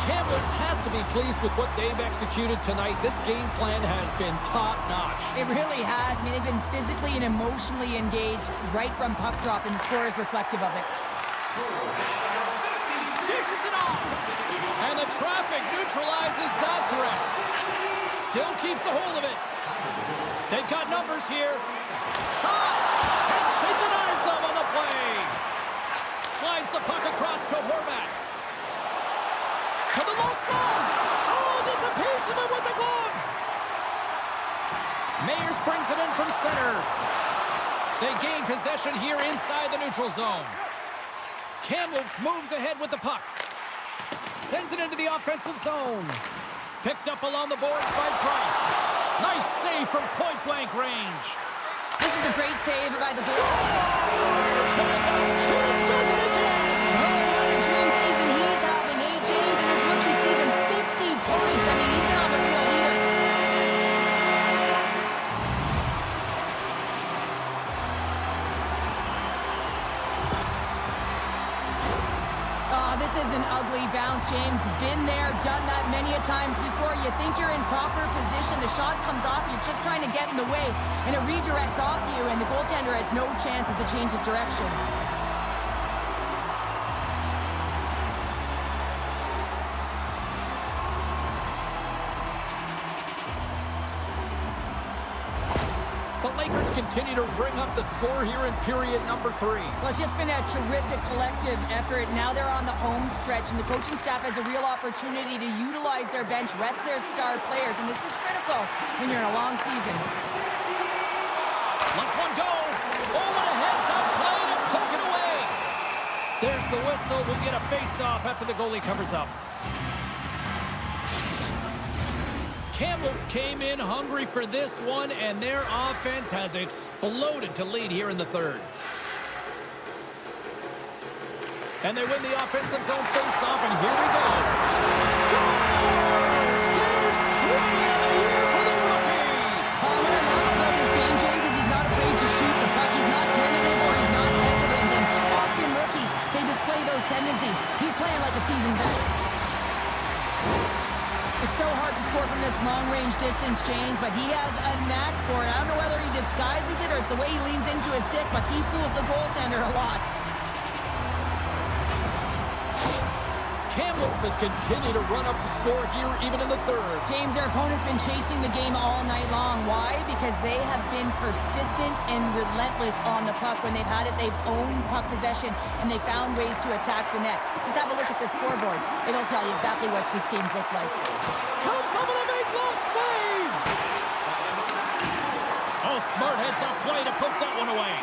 Kamloops has to be pleased with what they've executed tonight. This game plan has been top-notch. It really has. I mean, they've been physically and emotionally engaged right from puck drop, and the score is reflective of it. Dishes it off. And the traffic neutralizes that threat. Still keeps a hold of it. They've got numbers here. Shot! And she denies them on the play. Slides the puck across to Horvat. To the low slot. Oh, gets a piece of it with the glove. Mayers brings it in from center. They gain possession here inside the neutral zone. Kamloops moves ahead with the puck. Sends it into the offensive zone. Picked up along the boards by Price. Nice save from point-blank range. This is a great save by the goal. Scores! And the kid does it again. Oh, what a dream season he's having, eh, James? In his rookie season, 50 points. I mean, he's been on the real heater. Oh, this is an ugly bounce, James. Been there, done that many a times before. You think you're in proper position. The shot comes off. You're just trying to get in the way, and it redirects off you, and the goaltender has no chance as it changes direction. The Lakers continue to ring up the score here in period number 3. Well, it's just been a terrific collective effort. Now they're on the home stretch, and the coaching staff has a real opportunity to utilize their bench, rest their star players, and this is critical when you're in a long season. Let's one go. Oh, what a heads-up play to poke it away. There's the whistle. We'll get a face-off after the goalie covers up. Kamloops came in hungry for this one, and their offense has exploded to lead here in the third. And they win the offensive zone face-off, and here we go. Scores! There's 20 of the year for the rookie! What I love about this game, James, is he's not afraid to shoot the puck. He's not tentative or he's not hesitant, and often rookies, they display those tendencies. He's playing like a seasoned vet. It's so hard to score from this long-range distance, James, but he has a knack for it. I don't know whether he disguises it or it's the way he leans into his stick, but he fools the goaltender a lot. Kamloops has continued to run up the score here even in the third. James, their opponent's been chasing the game all night long. Why? Because they have been persistent and relentless on the puck. When they've had it, they've owned puck possession, and they found ways to attack the net. Just have a look at the scoreboard. It'll tell you exactly what these games look like. Comes over to make glove save! Oh, smart heads-up play to poke that one away.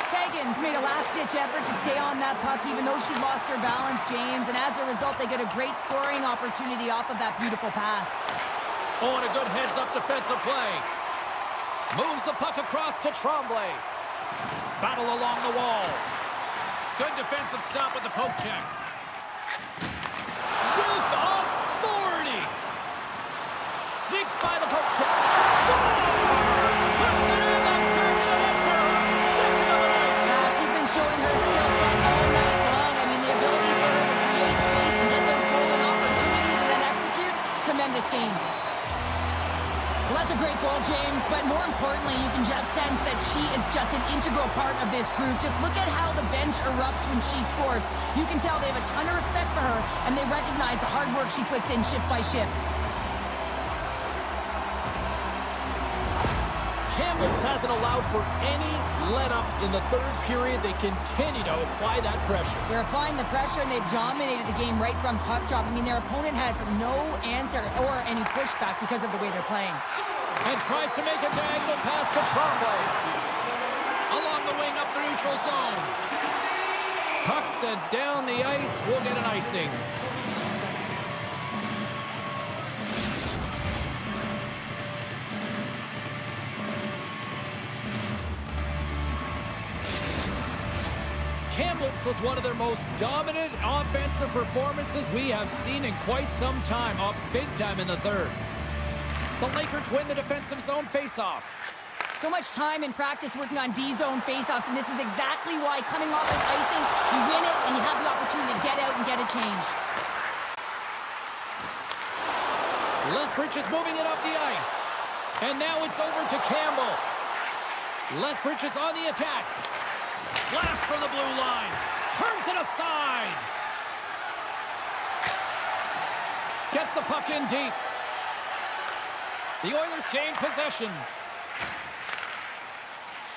Sagan's made a last-ditch effort to stay on that puck, even though she lost her balance, James, and as a result, they get a great scoring opportunity off of that beautiful pass. Oh, and a good heads-up defensive play. Moves the puck across to Tremblay. Battle along the wall. Good defensive stop with the poke check. With authority. Sneaks by the poke check. Scores! Puts it in the back of the net for her second of the night. She's been showing her skill set all night long. I mean, the ability for her to create space and get those golden opportunities and then execute. Tremendous game. Well, that's a great goal, James, but more importantly, you can just sense that she is just an integral part of this group. Just look at how the bench erupts when she scores. You can tell they have a ton of respect for her, and they recognize the hard work she puts in shift by shift. Kamloops hasn't allowed for any let-up in the third period. They continue to apply that pressure. They're applying the pressure, and they've dominated the game right from puck drop. I mean, their opponent has no answer or any pushback because of the way they're playing. And tries to make a diagonal pass to Tremblay. Along the wing up the neutral zone. Puck sent down the ice. We'll get an icing. Kamloops with one of their most dominant offensive performances we have seen in quite some time. Up big time in the third. The Lakers win the defensive zone faceoff. So much time in practice working on D-zone faceoffs, and this is exactly why coming off an icing, you win it, and you have the opportunity to get out and get a change. Lethbridge is moving it up the ice. And now it's over to Campbell. Lethbridge is on the attack. Blast from the blue line. Turns it aside. Gets the puck in deep. The Oilers gain possession.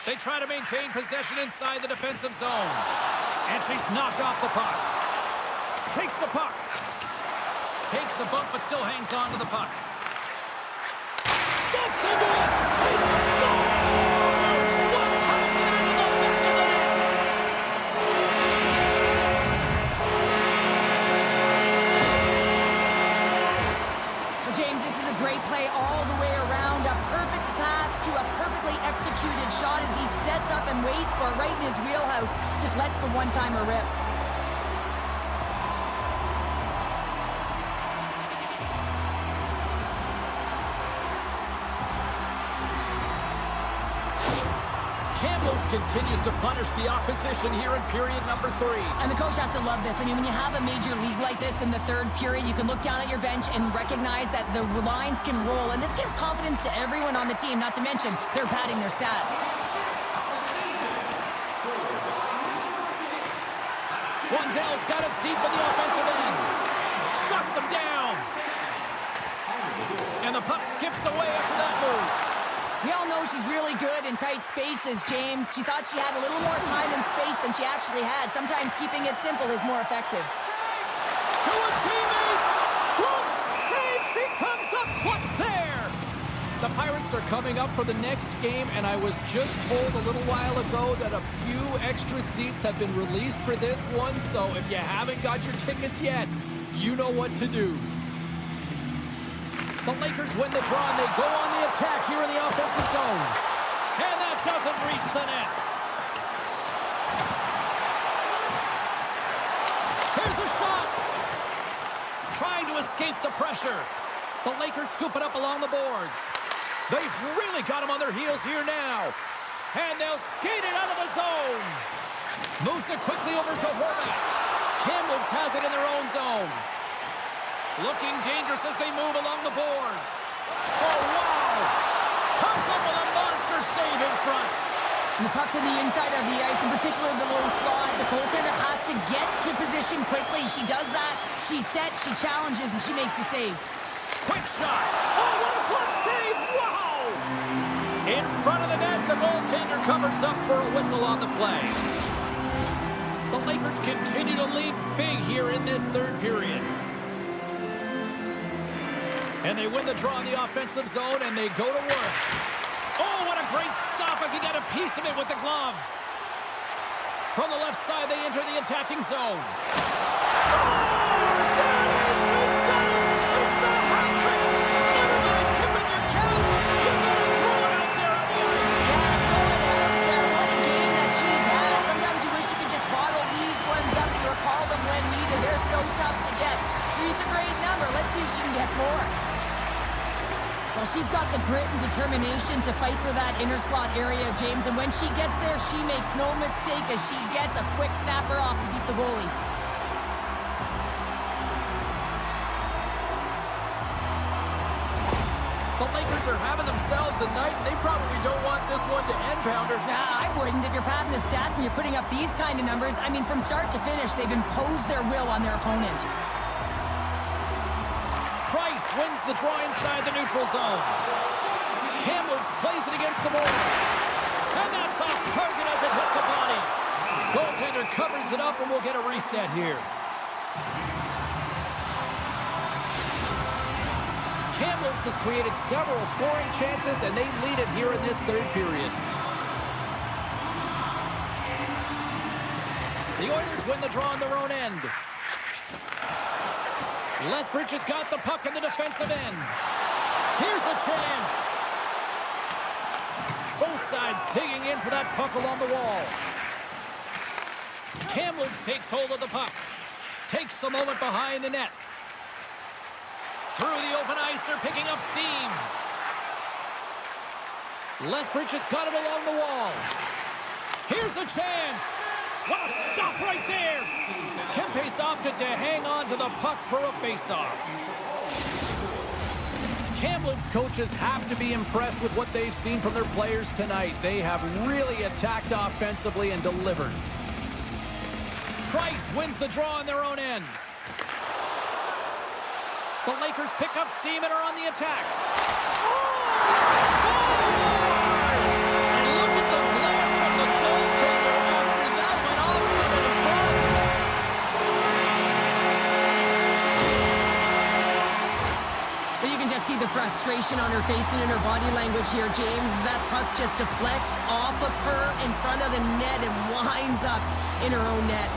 They try to maintain possession inside the defensive zone. And she's knocked off the puck. Takes the puck. Takes a bump, but still hangs on to the puck. Steps into it. He scores! One times it into the back of the net. Well, James, this is a great play all the way around. A perfect pass to a perfectly executed shot as he sets up and waits for it right in his wheelhouse. Just lets the one-timer rip. Kamloops continues to punish the opposition here in period number 3. And the coach has to love this. I mean, when you have a major league like this in the third period, you can look down at your bench and recognize that the lines can roll. And this gives confidence to everyone on the team, not to mention they're padding their stats. Wandell's got it deep in the offensive end. Shuts him down. And the puck skips away after that move. We all know she's really good in tight spaces, James. She thought she had a little more time and space than she actually had. Sometimes keeping it simple is more effective. To his teammate! Good save! She comes up clutch there! The Pirates are coming up for the next game, and I was just told a little while ago that a few extra seats have been released for this one, so if you haven't got your tickets yet, you know what to do. The Lakers win the draw, and they go on the attack here in the offensive zone. And that doesn't reach the net. Here's a shot. Trying to escape the pressure. The Lakers scoop it up along the boards. They've really got them on their heels here now. And they'll skate it out of the zone. Moves it quickly over to Horvat. Kamloops has it in their own zone. Looking dangerous as they move along the boards. Oh, wow! Comes up with a monster save in front. And the puck's on the inside of the ice, in particular the low slot. The goaltender has to get to position quickly. She does that. She sets, she challenges, and she makes the save. Quick shot. Oh, what a clutch save! Wow! In front of the net, the goaltender covers up for a whistle on the play. The Lakers continue to lead big here in this third period. And they win the draw in the offensive zone, and they go to work. Oh, what a great stop as he got a piece of it with the glove. From the left side, they enter the attacking zone. Scores! There it is! She's done it! It's the hat trick! Never mind tipping your cap! You better throw it out there on the ice! Yeah, throw it out there. What a game that she's had. Sometimes you wish you could just bottle these ones up and recall them when needed. They're so tough to get. Three's a great number. Let's see if she can get more. Well, she's got the grit and determination to fight for that inner slot area, James. And when she gets there, she makes no mistake as she gets a quick snapper off to beat the goalie. The Lakers are having themselves a night, and they probably don't want this one to end, Pounder. Nah, I wouldn't. If you're padding the stats and you're putting up these kind of numbers, I mean, from start to finish, they've imposed their will on their opponent. Price wins the draw inside the neutral zone. Kamloops plays it against the boards. And that's off target as it hits a body. Goaltender covers it up, and we'll get a reset here. Kamloops has created several scoring chances, and they lead it here in this third period. The Oilers win the draw on their own end. Lethbridge has got the puck in the defensive end. Here's a chance. Both sides digging in for that puck along the wall. Kamloops takes hold of the puck. Takes a moment behind the net. Through the open ice, they're picking up steam. Lethbridge has got it along the wall. Here's a chance. What a stop right there. Kempe's opted to hang on to the puck for a faceoff. Kamloops coaches have to be impressed with what they've seen from their players tonight. They have really attacked offensively and delivered. Price wins the draw on their own end. The Lakers pick up steam and are on the attack. Scores! And look at the glare from the goaltender after that went off someone in front. But you can just see the frustration on her face and in her body language here, James. That puck just deflects off of her in front of the net and winds up in her own net.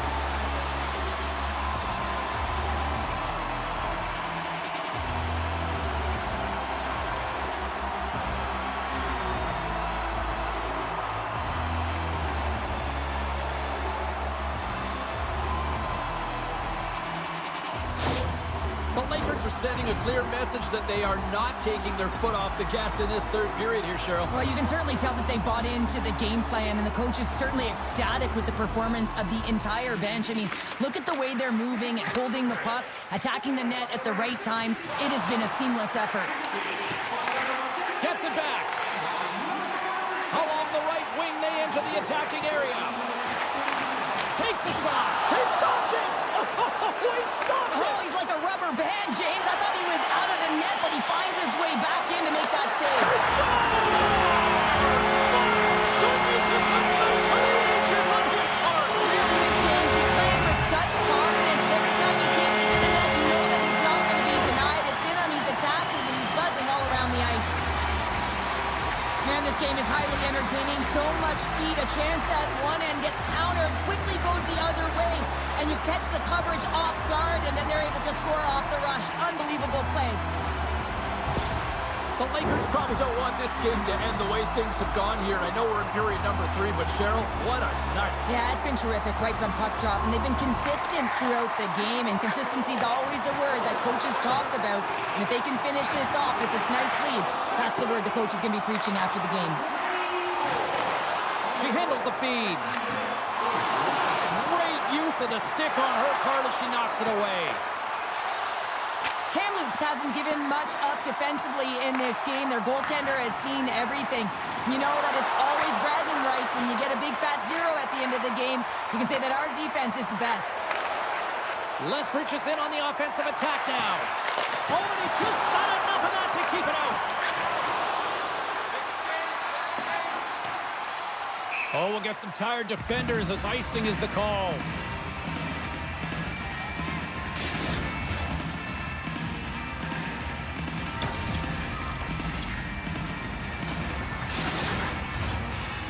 Sending a clear message that they are not taking their foot off the gas in this third period here, Cheryl. Well, you can certainly tell that they bought into the game plan, and the coach is certainly ecstatic with the performance of the entire bench. I mean, look at the way they're moving, holding the puck, attacking the net at the right times. It has been a seamless effort. Gets it back. Along the right wing, they enter the attacking area. Takes a shot. He stopped it! He stopped it! Oh, he's like a rubber band, James. I thought he was out of the net, but he finds his way back in to make that save. He scores! My goodness, it's a night for the ages on his part. It really is, James. He's playing with such confidence. Every time he takes it to the net, you know that he's not going to be denied. It's in him. He's attacking, and he's buzzing all around the ice. Man, this game is highly entertaining. So much speed. A chance at one end gets countered, quickly goes the other way, and you catch the coverage off guard, and then they're able to score off the rush. Unbelievable play. The Lakers probably don't want this game to end the way things have gone here. I know we're in period number 3, but Cheryl, what a night. Yeah, it's been terrific right from puck drop, and they've been consistent throughout the game, and consistency is always a word that coaches talk about. And if they can finish this off with this nice lead, that's the word the coach is going to be preaching after the game. She handles the feed. Great use of the stick on her part as she knocks it away. Kamloops hasn't given much up defensively in this game. Their goaltender has seen everything. You know that it's always bragging rights when you get a big fat 0 at the end of the game. You can say that our defense is the best. Lethbridge is in on the offensive attack now. Oh, and he just got enough of that to keep it out. Oh, we'll get some tired defenders as icing is the call.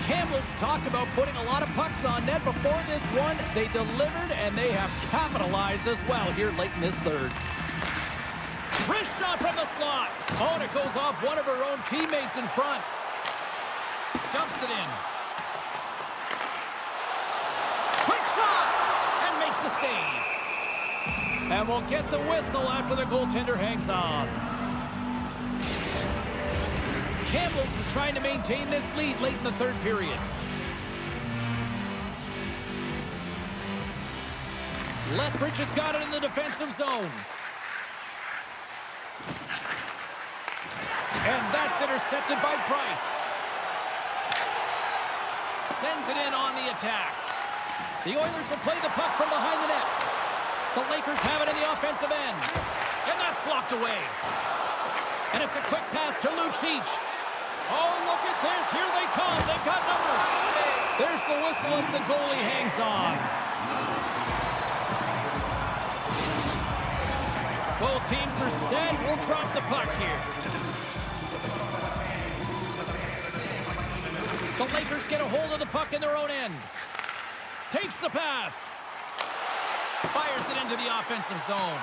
Kamloops talked about putting a lot of pucks on net before this one. They delivered, and they have capitalized as well here late in this third. Wrist shot from the slot. Oh, and it goes off one of her own teammates in front. Dumps it in. Quick shot! And makes the save. And we'll get the whistle after the goaltender hangs on. Kamloops is trying to maintain this lead late in the third period. Lethbridge has got it in the defensive zone. And that's intercepted by Price. Sends it in on the attack. The Oilers will play the puck from behind the net. The Lakers have it in the offensive end. And that's blocked away. And it's a quick pass to Lucic. Oh, look at this. Here they come. They've got numbers. There's the whistle as the goalie hangs on. Both teams are set. We'll drop the puck here. The Lakers get a hold of the puck in their own end. Takes the pass. Fires it into the offensive zone.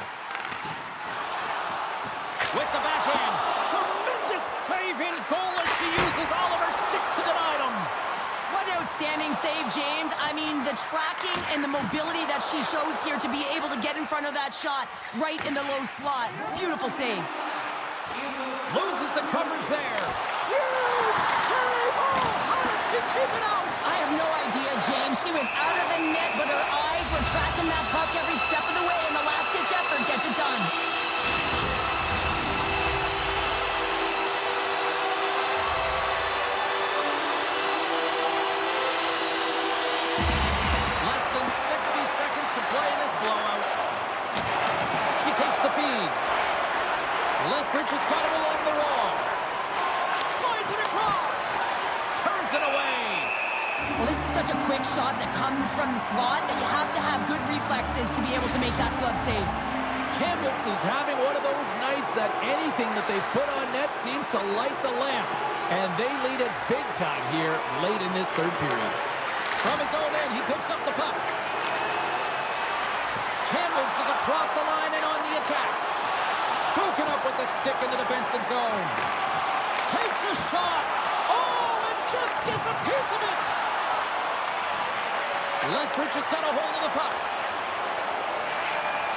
With the backhand. Tremendous save in goal as she uses Oliver's stick to deny him. What an outstanding save, James. I mean, the tracking and the mobility that she shows here to be able to get in front of that shot right in the low slot. Beautiful save. Loses the coverage there. Huge save! Oh, how did she keep it out? I have no idea, James. She was out of the net, but her eyes were tracking that puck every step of the way, and the last-ditch effort gets it done. Less than 60 seconds to play in this blowout. She takes the feed. Lethbridge has got it along the wall. Slides it across. Turns it away. Well, this is such a quick shot that comes from the slot that you have to have good reflexes to be able to make that glove save. Kamloops is having one of those nights that anything that they put on net seems to light the lamp. And they lead it big time here late in this third period. From his own end, he picks up the puck. Kamloops is across the line and on the attack. Broken up with the stick in the defensive zone. Takes a shot. Oh, and just gets a piece of it. Lethbridge has got a hold of the puck.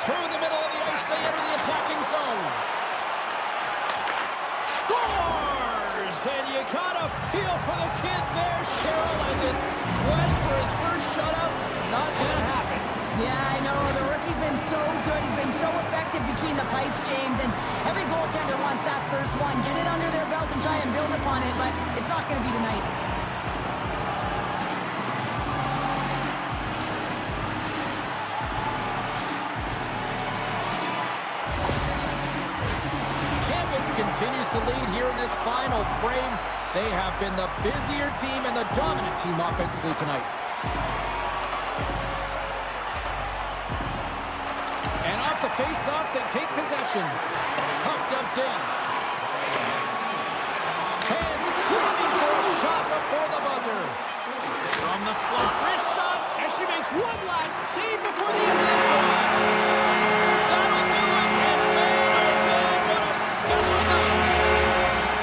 Through the middle of the ice, they enter the attacking zone. Scores! And you gotta feel for the kid there, Cheryl, as his quest for his first shutout not gonna happen. Yeah, I know. The rookie's been so good. He's been so effective between the pipes, James, and every goaltender wants that first one. Get it under their belt and try and build upon it, but it's not going to be tonight. Kamloops continues to lead here in this final frame. They have been the busier team and the dominant team offensively tonight. And off the face-off, they take possession. Puck dumped in. Fans screaming for a shot before the buzzer. From the slot, wrist shot, as she makes one last save before the end of this one. That'll do it, and man, oh man, what a special night.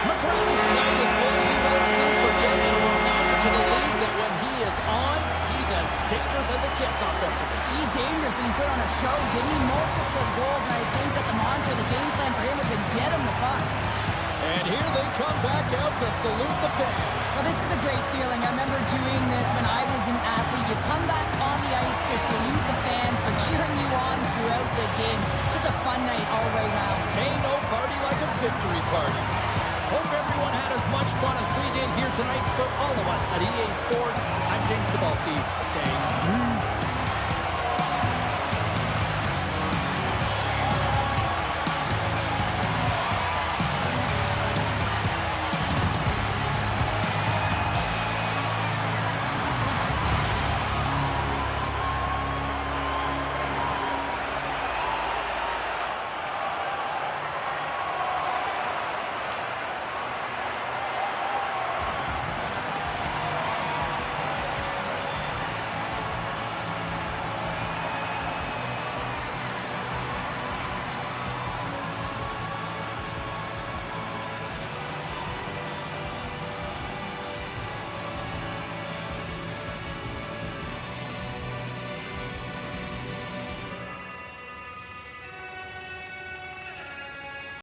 McGrath's night is one he won't soon forget, and a reminder to the league that when he is on, he's as dangerous as it gets offensively. He's dangerous, and he put on a show, didn't he? Multiple goals, and I think that the mantra, the game plan for him has been get him the puck. And here they come back out to salute the fans. Well, this is a great feeling. I remember doing this when I was an athlete. You come back on the ice to salute the fans for cheering you on throughout the game. Just a fun night all the way around. Ain't no party like a victory party. Hope everyone had as much fun as we did here tonight. For all of us at EA Sports, I'm James Cebulski saying